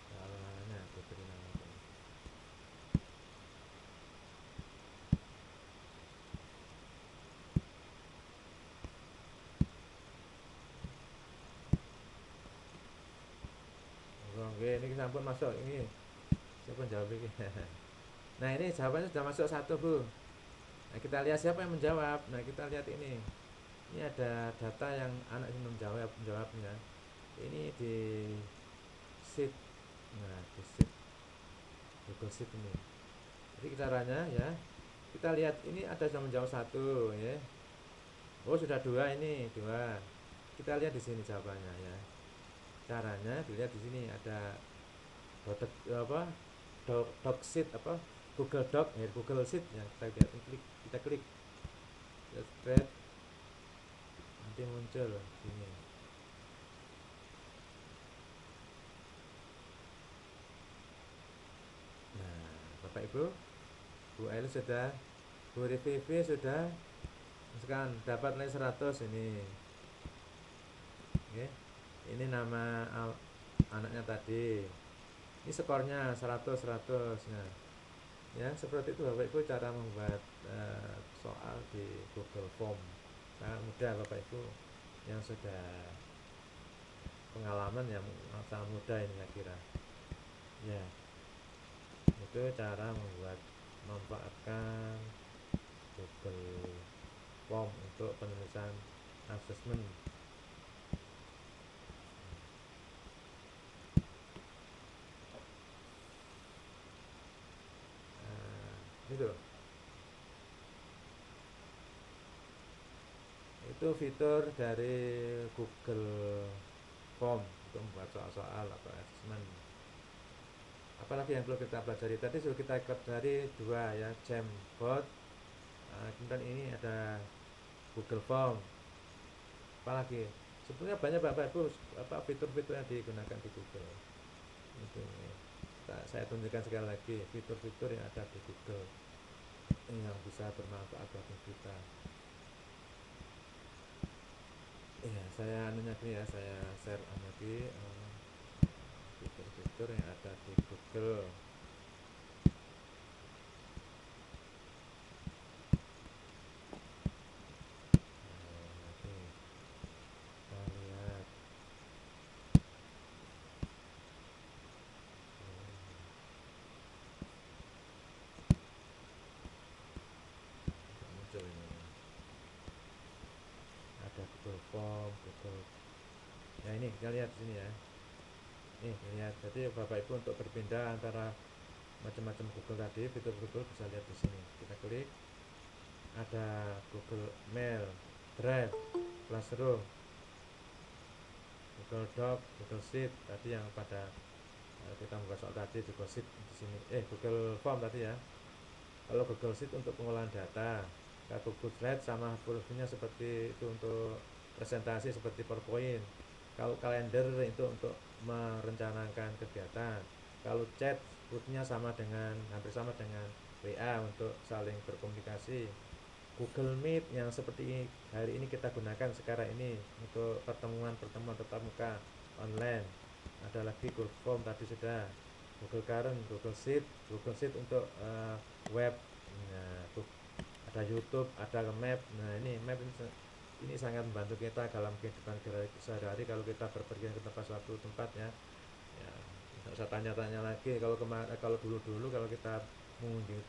Caranya aku beri nama apa? Monggo nggih, ini sampun masuk ini. Siapa jawab ini? Nah, ini jawabannya sudah masuk satu, Bu. Nah, kita lihat siapa yang menjawab. Nah, kita lihat ini. Ini ada data yang anak ini menjawabnya. Ini di sheet. Nah, di sheet Google Sheet ini. Jadi caranya ya, kita lihat ini ada yang menjawab satu ya. Oh, sudah dua, ini dua. Kita lihat di sini jawabannya ya. Caranya dilihat di sini ada doc sheet apa Google Doc ya, Google Sheet ya, kita klik spread, nanti muncul sini. Nah, Bapak Ibu, Bu El sudah, Bu Rivi sudah, sekarang dapat nilai 100 ini. Oke. Ini nama anaknya tadi. Ini skornya 100 100. Nah, ya seperti itu Bapak Ibu cara membuat soal di Google Form. Sangat mudah Bapak Ibu yang sudah pengalaman yang sangat mudah ini saya kira. Ya, itu cara memanfaatkan Google Form untuk penulisan assessment. Nah, itu fitur dari Google Form untuk membuat soal-soal atau assessment. Apalagi yang perlu kita pelajari, tadi sudah kita pelajari dua ya, Jamboard. Kemudian ini ada Google Form. Apalagi sebetulnya banyak Bapak Ibu fitur-fitur yang digunakan di Google. Itu saya tunjukkan sekali lagi fitur-fitur yang ada di Google yang bisa bermanfaat bagi kita. Ya, saya saya share lagi fitur-fitur yang ada di Google. Kita lihat. Muncul ini. Ada Google Form, Google. Ya ini kita lihat di sini ya. Nih, lihat. Jadi Bapak Ibu untuk berpindah antara macam-macam Google tadi, fitur Google bisa lihat di sini. Kita klik. Ada Google Mail, Drive, Classroom, Google Doc, Google Sheet tadi yang pada kita membuat soal tadi, Google Sheet di sini. Google Form tadi ya. Kalau Google Sheet untuk pengolahan data, Google Slide sama fungsinya seperti itu untuk presentasi seperti PowerPoint. Kalau kalender itu untuk merencanakan kegiatan. Kalau chat fungsinya hampir sama dengan WA untuk saling berkomunikasi. Google Meet yang seperti hari ini kita gunakan sekarang ini untuk pertemuan tatap muka online. Ada lagi Google Form tadi sudah, Google Current, Google Sheet untuk web. Nah, ada YouTube, ada map. Nah, ini map ini sangat membantu kita dalam kehidupan sehari-hari kalau kita berpergian ke suatu tempat ya. Ya, tidak usah tanya-tanya lagi kalau dulu kalau kita mengunjungi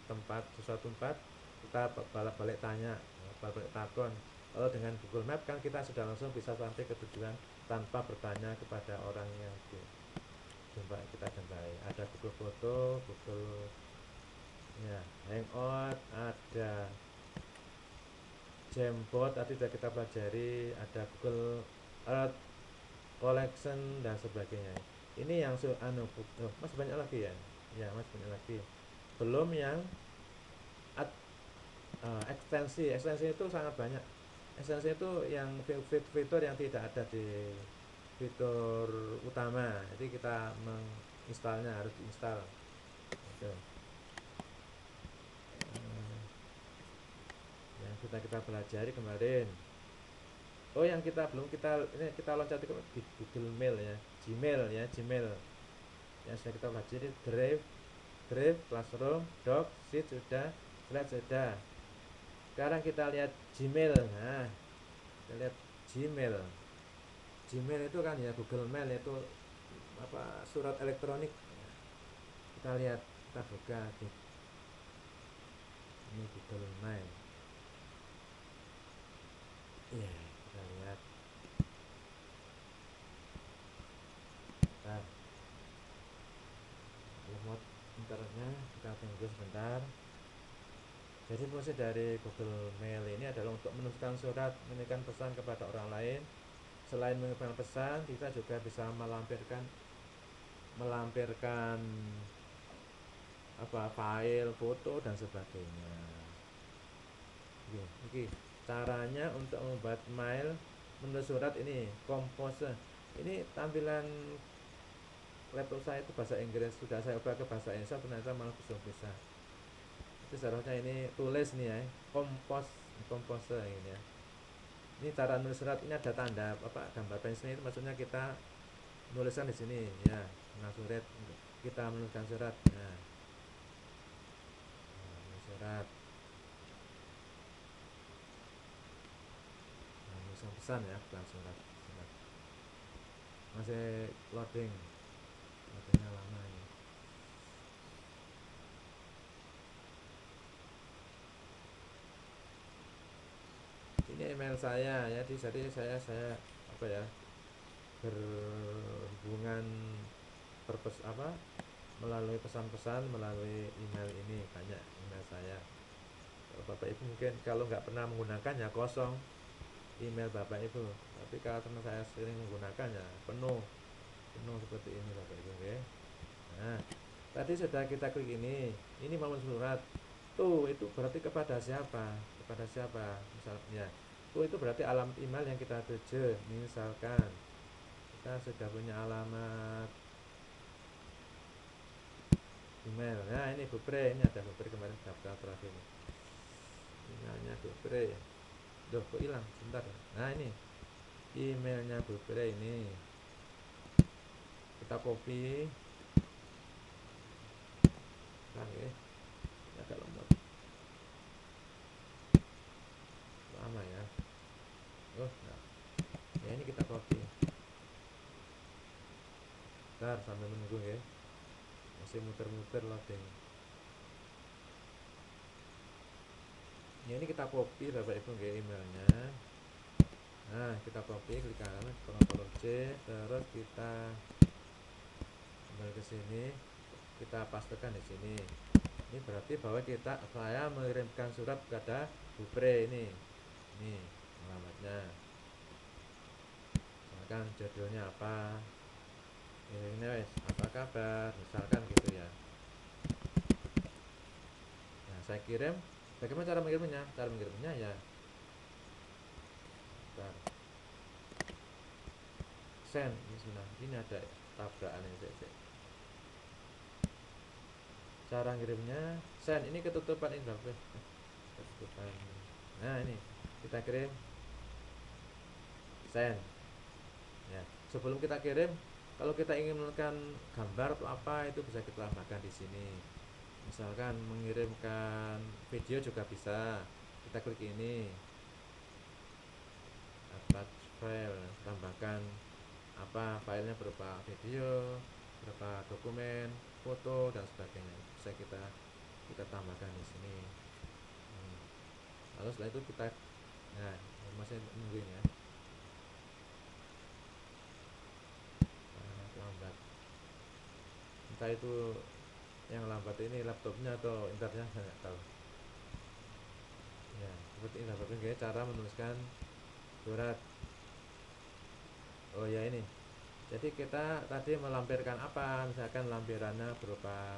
tempat sesuatu tempat, kita balik tanya, balik takon. Kalau dengan Google Map kan kita sudah langsung bisa sampai ke tujuan tanpa bertanya kepada orang yang kita jumpai. Ada Google Foto, Google ya, Hangout, ada Jamboard tadi sudah kita pelajari, ada Google Earth Collection dan sebagainya. Ini yang masih banyak lagi ya. Ya, masih banyak lagi. Belum yang ekstensi itu sangat banyak. Ekstensi itu yang fitur yang tidak ada di fitur utama, jadi kita menginstalnya harus diinstal gitu. Yang kita pelajari kemarin. Oh, yang kita loncat di Google Mail ya, Gmail yang sudah kita pelajari, Drive, Classroom, Doc, Sheet sudah, Slide sudah. Sekarang kita lihat Gmail. Nah, kita lihat Gmail. Gmail itu kan ya Google Mail, itu surat elektronik. Kita lihat, kita buka ini Google Mail. Ya, kita lihat. Lemot internetnya, kita tunggu sebentar. Jadi fungsi dari Google Mail ini adalah untuk menuliskan surat, mengirimkan pesan kepada orang lain. Selain mengirimkan pesan, kita juga bisa melampirkan file, foto dan sebagainya. Oke. Caranya untuk membuat mail, menulis surat ini Compose. Ini tampilan laptop saya itu bahasa Inggris, sudah saya ubah ke bahasa Indonesia, ternyata malah bisa. Itu seharusnya ini tulis nih ya, Compose ini ya. Ini cara nulis surat, ini ada tanda gambar pensil, itu maksudnya kita menuliskan di sini ya, surat, kita menuliskan surat. Nah, menulis surat, menuliskan pesan ya, bukan surat. Masih loadingnya lama ini. Ini email saya ya, jadi saya berhubungan melalui pesan-pesan melalui email ini, banyak email saya. Kalau Bapak Ibu mungkin kalau nggak pernah menggunakan ya kosong email Bapak Ibu, tapi kalau teman saya sering menggunakan ya penuh seperti ini Bapak Ibu ya. Nah, tadi sudah kita klik ini mau surat. Tuh, itu berarti kepada siapa misalnya. Tuh, itu berarti alamat email yang kita tuju. Misalkan kita sudah punya alamat email. Nah, ini Bupre, ini ada Bupre kemarin daftar terakhir. Emailnya Bupre. Duh, kok hilang? Sebentar. Nah, ini emailnya Bupre ini. Kita copy. Oke. Agak lemot. Lama ya. Nah. Ya, ini kita copy. Bentar, sambil menunggu ya. Masih muter-muter loading. Ya, ini kita copy Bapak Ibu emailnya. Nah, kita copy, klik kanan, Ctrl C, terus kita kembali ke sini, kita pastekan di sini. Ini berarti bahwa saya mengirimkan surat kepada Bupre ini alamatnya. Misalkan judulnya apa, ini apa kabar, misalkan gitu ya. Nah, saya kirim. Bagaimana cara mengirimnya? Cara mengirimnya ya, send. Ini ada tabrakan ini. Cara ngirimnya send, ini ketutupan ini berapa? Ketutupan. Nah, ini kita kirim send ya. Sebelum kita kirim, kalau kita ingin menekan gambar atau apa, itu bisa kita tambahkan di sini. Misalkan mengirimkan video juga bisa, kita klik ini, attach file, tambahkan filenya berupa video, berupa dokumen, foto dan sebagainya bisa kita tambahkan di sini. Lalu setelah itu kita masih nungguin ya, sangat lambat, entah itu yang lambat ini laptopnya atau internetnya saya nggak tahu ya. Seperti ini Bapak Ibu, cara menuliskan surat. Oh ya, ini jadi kita tadi melampirkan apa, misalkan lampirannya berupa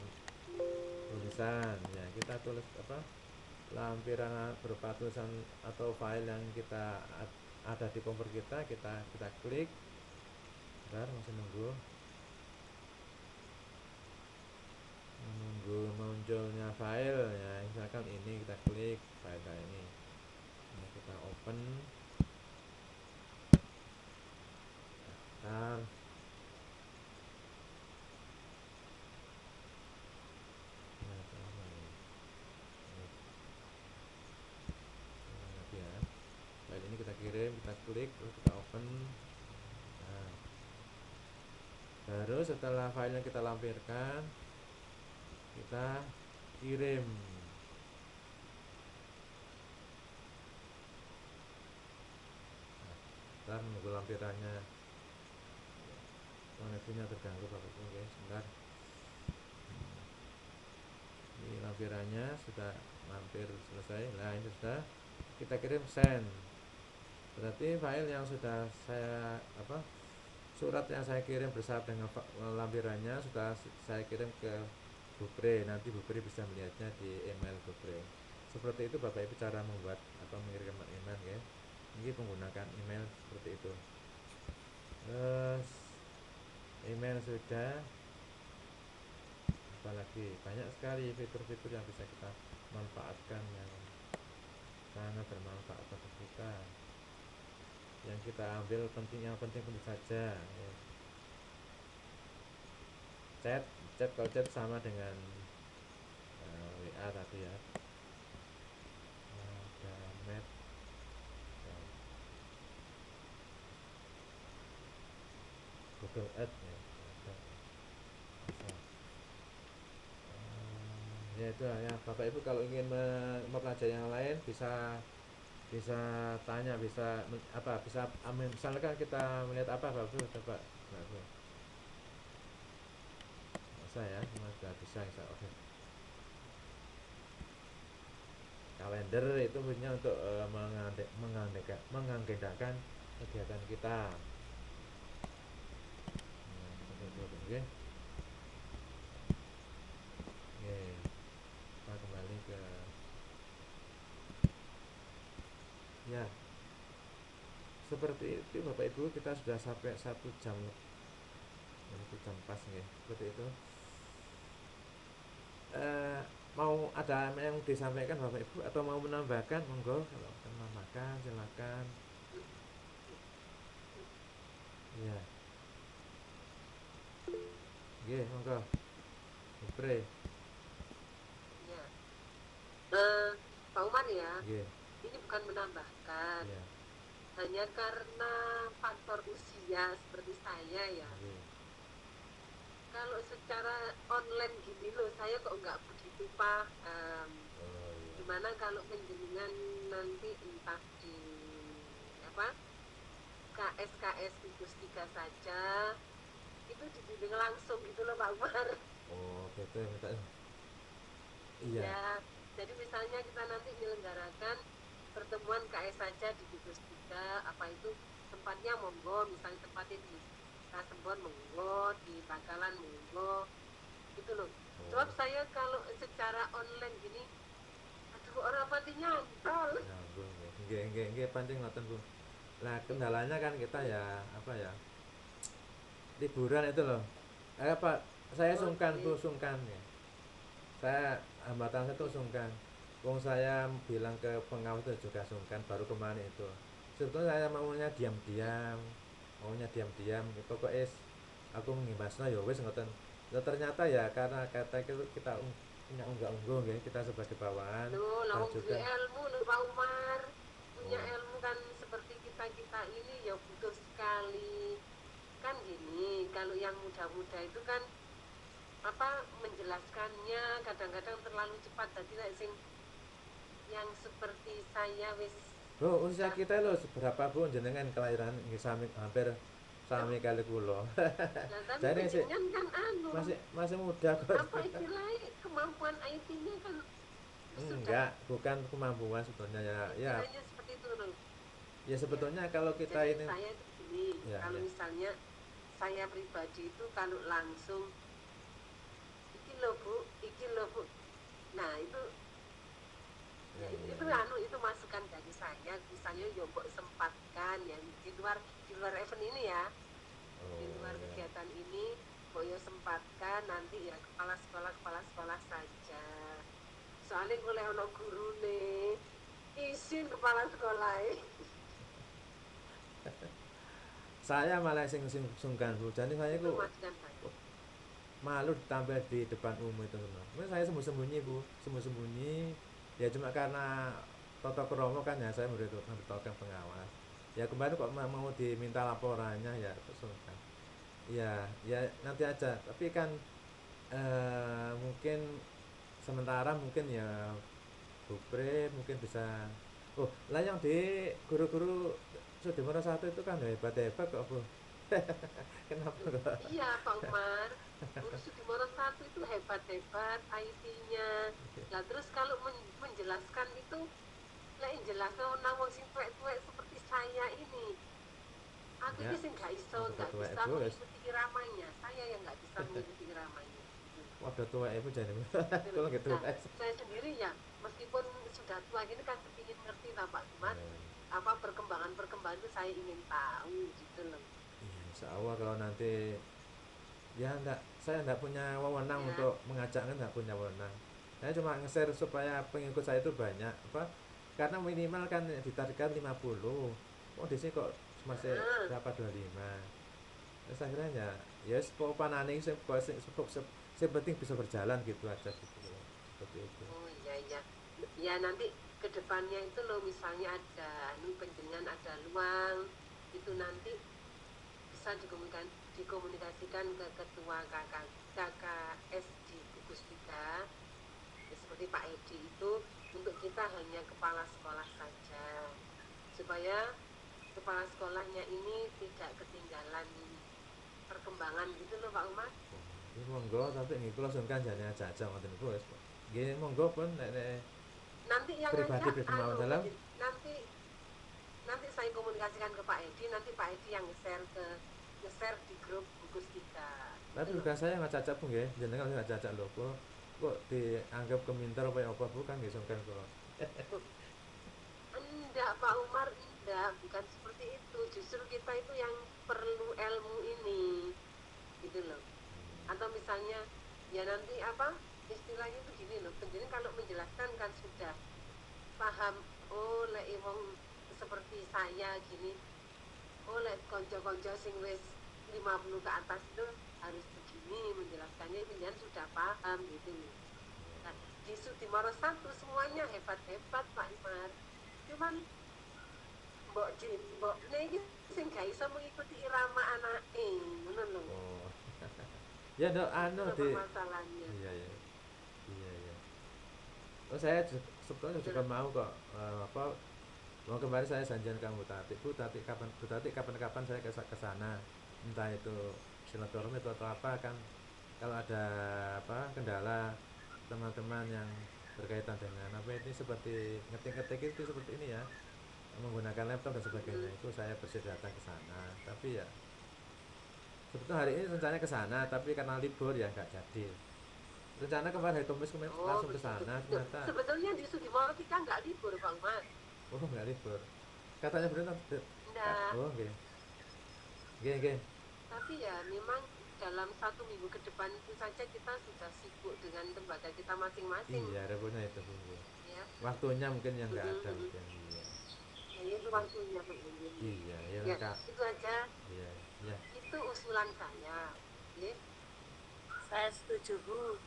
tulisan ya, kita tulis apa, lampiran berupa tulisan atau file yang kita ada di komputer kita klik. Bentar, masih nunggu munculnya file ya, misalkan ini kita klik file kayak ini, kita open. Bentar. Ya, file ini kita kirim, kita klik, terus kita open. Nah, baru setelah file yang kita lampirkan kita kirim. Ntar menunggu lampirannya, koneksinya terganggu Bapak Ibu, oke sebentar. Ini lampirannya sudah mampir selesai. Nah, ini sudah kita kirim, send. Berarti file yang sudah saya surat yang saya kirim bersama dengan lampirannya sudah saya kirim ke Bupre. Nanti Bupre bisa melihatnya di email Bupre. Seperti itu Bapak Ibu cara membuat atau mengirimkan email ya. Ini menggunakan email seperti itu. Terus email sudah, apalagi banyak sekali fitur-fitur yang bisa kita manfaatkan yang sangat bermanfaat bagi kita. Yang kita ambil yang penting saja ya. Chat kalau chat sama dengan WA tadi ya. Ada map dan Google Ads ya. Ya itu ya Bapak Ibu, kalau ingin mempelajari yang lain bisa tanya, bisa misalkan kita melihat apa Bapak Ibu, coba Bapak Ibu. Bisa ya, sudah bisa, oke. Kalender itu punya untuk mengagendakan kegiatan kita. Oke. Kita kembali ke ya, seperti itu Bapak Ibu, kita sudah sampai 1 jam pas nih, seperti itu. Mau ada yang disampaikan Bapak Ibu atau mau menambahkan, monggo. Kalau menambahkan silakan ya. Monggo Bupre Ya. Pak Umar ya. ini bukan menambahkan ya. Hanya karena faktor usia seperti saya ya. Kalau secara online gini loh, saya kok nggak begitu paham. Gimana kalau penjenengan nanti entah di KS Gugus 3 saja itu dibimbing langsung gitu loh Pak Umar. Oh betul. Iya ya, jadi misalnya kita nanti menyelenggarakan pertemuan KS saja di Gugus 3, apa itu tempatnya monggo, misalnya tempatnya di Kasembon monggo, di Bangkalan monggo gitu loh. Sebab saya kalau secara online gini, aduh orang pati nyantol. Nggih pancing ngoten Bu. Nah, kendalanya kan kita ya liburan itu loh. Saya sungkan Bu, sungkan ya. Saya hambatan saya tuh sungkan. Wong saya bilang ke pengawas itu juga sungkan, baru kemarin itu. Sebetulnya saya maunya diam-diam, pokoknya aku mengimbasnya ya wis ngoten. Ternyata ya karena kata kita punya unggah-ungguh ya, kita sebagai bawahan. Loh, juga ilmu loh Pak Umar. Punya ilmu kan seperti kita ini ya butuh sekali. Kan gini, kalau yang muda-muda itu kan apa menjelaskannya kadang-kadang terlalu cepat tadi sing yang seperti saya wis Bu, usia kita lo seberapa Bu jenengan kelahiran sami hampir sami kali kula. nah tapi Jadi sih penjenengan kan anu masih muda kok. apa istilahnya kemampuan IT-nya kan sudah Enggak, bukan kemampuan sebetulnya ya. Ya, istilahnya seperti itu loh ya ya. sebetulnya kalau kita Jadi ini saya itu gini, ya, kalau ya. misalnya saya pribadi itu kalau langsung iki loh bu, nah itu Ya, ya ya, itu ya. anu itu masukan dari saya, misalnya ya mbok sempatkan ya di luar event ini ya, di Oh, luar ya. kegiatan ini mbok ya sempatkan nanti ya kepala sekolah saja. Soalnya golek ono gurune, izin kepala sekolah Saya malah sing sungkan Bu. Jadi saya itu kok masukan saya. malu tampil di depan umum itu semua. Mungkin saya sembunyi-sembunyi Bu, sembunyi-sembunyi. Ya cuma karena Toto Kromo kan ya saya memberitahukan pengawas. Ya kemarin kok mau diminta laporannya ya sungkan. Ya, ya nanti aja. Tapi kan mungkin sementara mungkin ya Bupre mungkin bisa. Oh, lah yang di guru-guru Sudirman satu itu kan hebat-hebat kok Bu. Kenapa kok? Iya Pak Umar, Guru Sudimoro satu itu hebat-hebat IT-nya. Nah terus kalau menjelaskan itu, lah yang jelaskan nang wong sing tuwek-tuwek seperti saya ini, aku ini Enggak, sing udah nggak tua bisa ibu guys. mengikuti iramanya. Saya yang nggak bisa mengikuti iramanya. Waduh tua ibu jadi. Gitu loh. Kalau gitu Nah guys. saya sendiri ya, meskipun sudah tua gini kan ingin ngerti lah Pak Umar, apa perkembangan itu saya ingin tahu gitu loh. Iya, insya Allah kalau nanti ya enggak, saya enggak punya wewenang Ya, untuk mengajak, kan enggak punya wewenang. Saya cuma nge-share supaya pengikut saya itu banyak apa? Karena minimal kan ditargetkan 50. Oh, di sini kok masih nah, berapa 25. Terus akhirnya ya sepopanane sing penting bisa berjalan gitu aja gitu loh. Seperti itu. oh iya iya. Ya nanti kedepannya itu loh misalnya ada penjenengan ada luang itu nanti bisa dikomunikasikan ke ketua KKS di gugus tiga ya, seperti Pak Edi itu untuk kita hanya kepala sekolah saja supaya kepala sekolahnya ini tidak ketinggalan perkembangan gitu loh Pak Umar. Ini monggo tapi nggih kula sungkan jane aja-aja ngoten niku wis. Nggih monggo pun nek Nanti yang ngajak pribadi mawon dalam. nanti nanti saya komunikasikan ke Pak Edi, nanti Pak Edi yang nge-share di grup gugus tiga Tapi gitu loh. bukan saya nggak cacat pun nggih, jenengan nggak cacat lho. Kok dianggap keminter apa apa bukan nggih sungkan kula. Enggak Pak Umar, enggak, bukan seperti itu, justru kita itu yang perlu ilmu ini gitu loh. Atau misalnya ya nanti apa istilahnya itu gini loh, penjenengan kalau menjelaskan kan sudah paham, oh lek wong seperti saya gini, oh lek konco-konco sing wis 50 ke atas itu harus begini menjelaskannya, penjenengan sudah paham gitu loh. Nah, di Sudimoro satu semuanya hebat-hebat Pak Imar, cuman mbok iki sing gak iso mengikuti irama anake ngono lho. Oh. Ya dok Itu anu loh di masalahnya. iya ya. Iya ya. Oh saya sebetulnya Gitu juga loh. mau kok apa mau kemarin saya janjian ke Bu Tati kapan-kapan saya ke sana. Entah itu silaturahmi atau apa kan kalau ada apa kendala teman-teman yang berkaitan dengan apa ini seperti ngetik-ngetik itu seperti ini ya menggunakan laptop dan sebagainya itu saya bersedia datang ke sana tapi ya sebetulnya hari ini rencananya ke sana tapi karena libur ya nggak jadi rencana kemarin hari Kamis kemarin Oh langsung ke begitu. sana Loh, ternyata sebetulnya di Sudimoro kita nggak libur Bang Mas. oh nggak libur katanya benar Enggak. oh oke oke oke Tapi ya memang dalam 1 minggu ke depan itu saja kita sudah sibuk dengan tembaga kita masing-masing iya repotnya itu Bu ya. waktunya mungkin yang nggak ada mungkin iya Nah, itu waktunya Pak Indri. iya ya Ya, lengkap itu aja. iya iya Itu usulan saya. Ya. Saya setuju, Bu.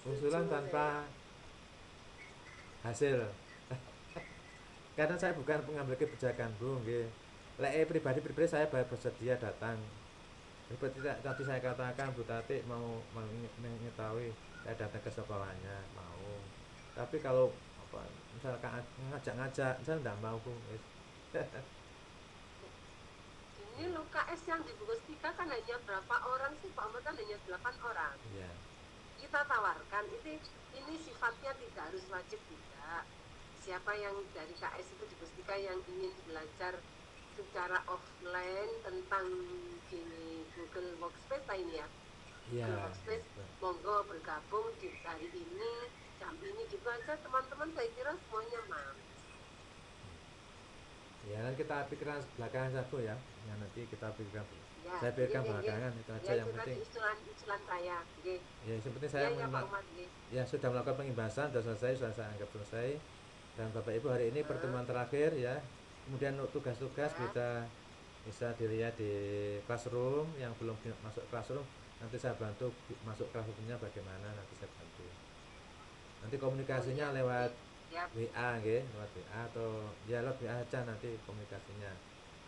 usulan Setuju saya. tanpa hasil karena saya bukan pengambil kebijakan Bu nggih lek pribadi saya bersedia datang Seperti tadi saya katakan Bu Tati mau mengetahui saya datang ke sekolahnya mau. Tapi kalau apa misalkan ngajak-ngajak saya enggak mau Bu. Ini lo KS yang di gugus tiga kan hanya berapa orang sih Pak Ahmad, kan hanya 8 orang. Iya. Kita tawarkan ini sifatnya tidak harus wajib tidak. Siapa yang dari KS itu di gugus tiga yang ingin belajar secara offline tentang ini Google Workspace ini ya. Iya. Google Workspace, monggo bergabung di hari ini, jam ini gitu aja teman-teman, saya kira semuanya mau. Ya kan kita pikirkan belakangan saja ya. Yang nanti kita pikirkan. Ya, Saya pikirkan iya, belakangan itu aja ya, yang itu tadi penting. usulan saya. Okay. Ya, yang penting saya Ya, Pak Umar, ya sudah melakukan pengimbasan, sudah selesai, sudah saya anggap selesai. Dan Bapak Ibu hari ini pertemuan terakhir ya. Kemudian untuk tugas-tugas bisa dilihat di classroom. Yang belum masuk classroom nanti saya bantu masuk classroomnya bagaimana, nanti saya bantu. Nanti komunikasinya lewat WA lewat WA atau ya lewat WA aja nanti komunikasinya.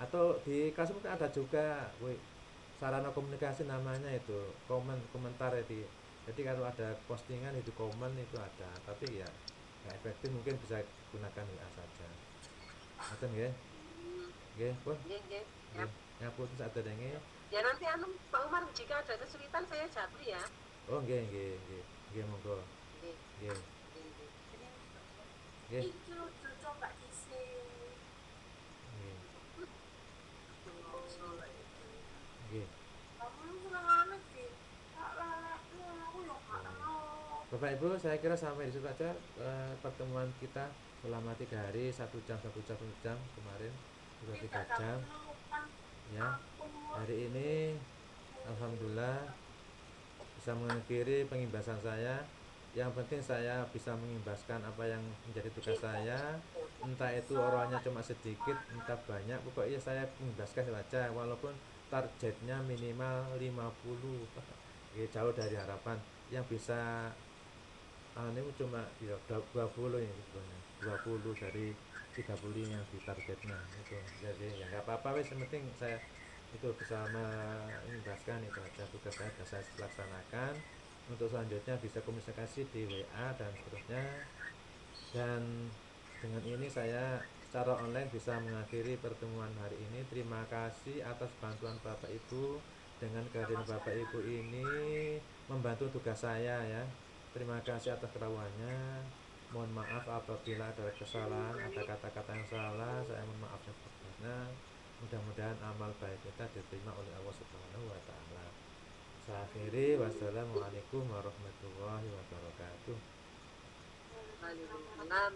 Atau di classroom kan ada juga sarana komunikasi namanya itu komentar ya. Jadi kalau ada postingan itu komen itu ada, tapi ya nggak efektif, mungkin bisa gunakan WA saja. Ngoten nggih. Nggih, pun. Nggih. Ngapunten sadèrènge. Ya nanti Pak Umar jika ada kesulitan saya japri ya. Oh, nggih. Nggih, monggo. Nggih. Nggih. Iki lucu coba isi. Nggih. Kamu seneng sih. Tak lalekmu aku yo gak tahu. Bapak Ibu, saya kira sampai di situ saja pertemuan kita selama 3 hari, 1 jam kemarin sudah 3 jam. Ya, hari ini alhamdulillah bisa mengakhiri pengimbasan saya. Yang penting saya bisa mengimbaskan apa yang menjadi tugas saya, entah itu orangnya cuma sedikit, entah banyak, pokoknya saya mengimbaskan saja walaupun targetnya minimal 50. Jauh dari harapan. Yang bisa ini cuma ya 20 ya sebetulnya, 20 dari 30 yang di targetnya itu. Jadi ya nggak apa-apa wes, yang penting saya itu bisa mengimbaskan itu aja, tugas saya bisa saya laksanakan. Untuk selanjutnya bisa komunikasi di WA dan seterusnya. Dan dengan ini saya secara online bisa mengakhiri pertemuan hari ini. Terima kasih atas bantuan Bapak Ibu. Dengan kehadiran Bapak Ibu ini membantu tugas saya ya. Terima kasih atas kerawannya. Mohon maaf apabila ada kesalahan, ada kata-kata yang salah, saya mohon maaf sebesar-besarnya. Mudah-mudahan amal baik kita diterima oleh Allah Subhanahu wa taala. Saya akhiri, wassalamualaikum warahmatullahi wabarakatuh. Waalaikumsalam.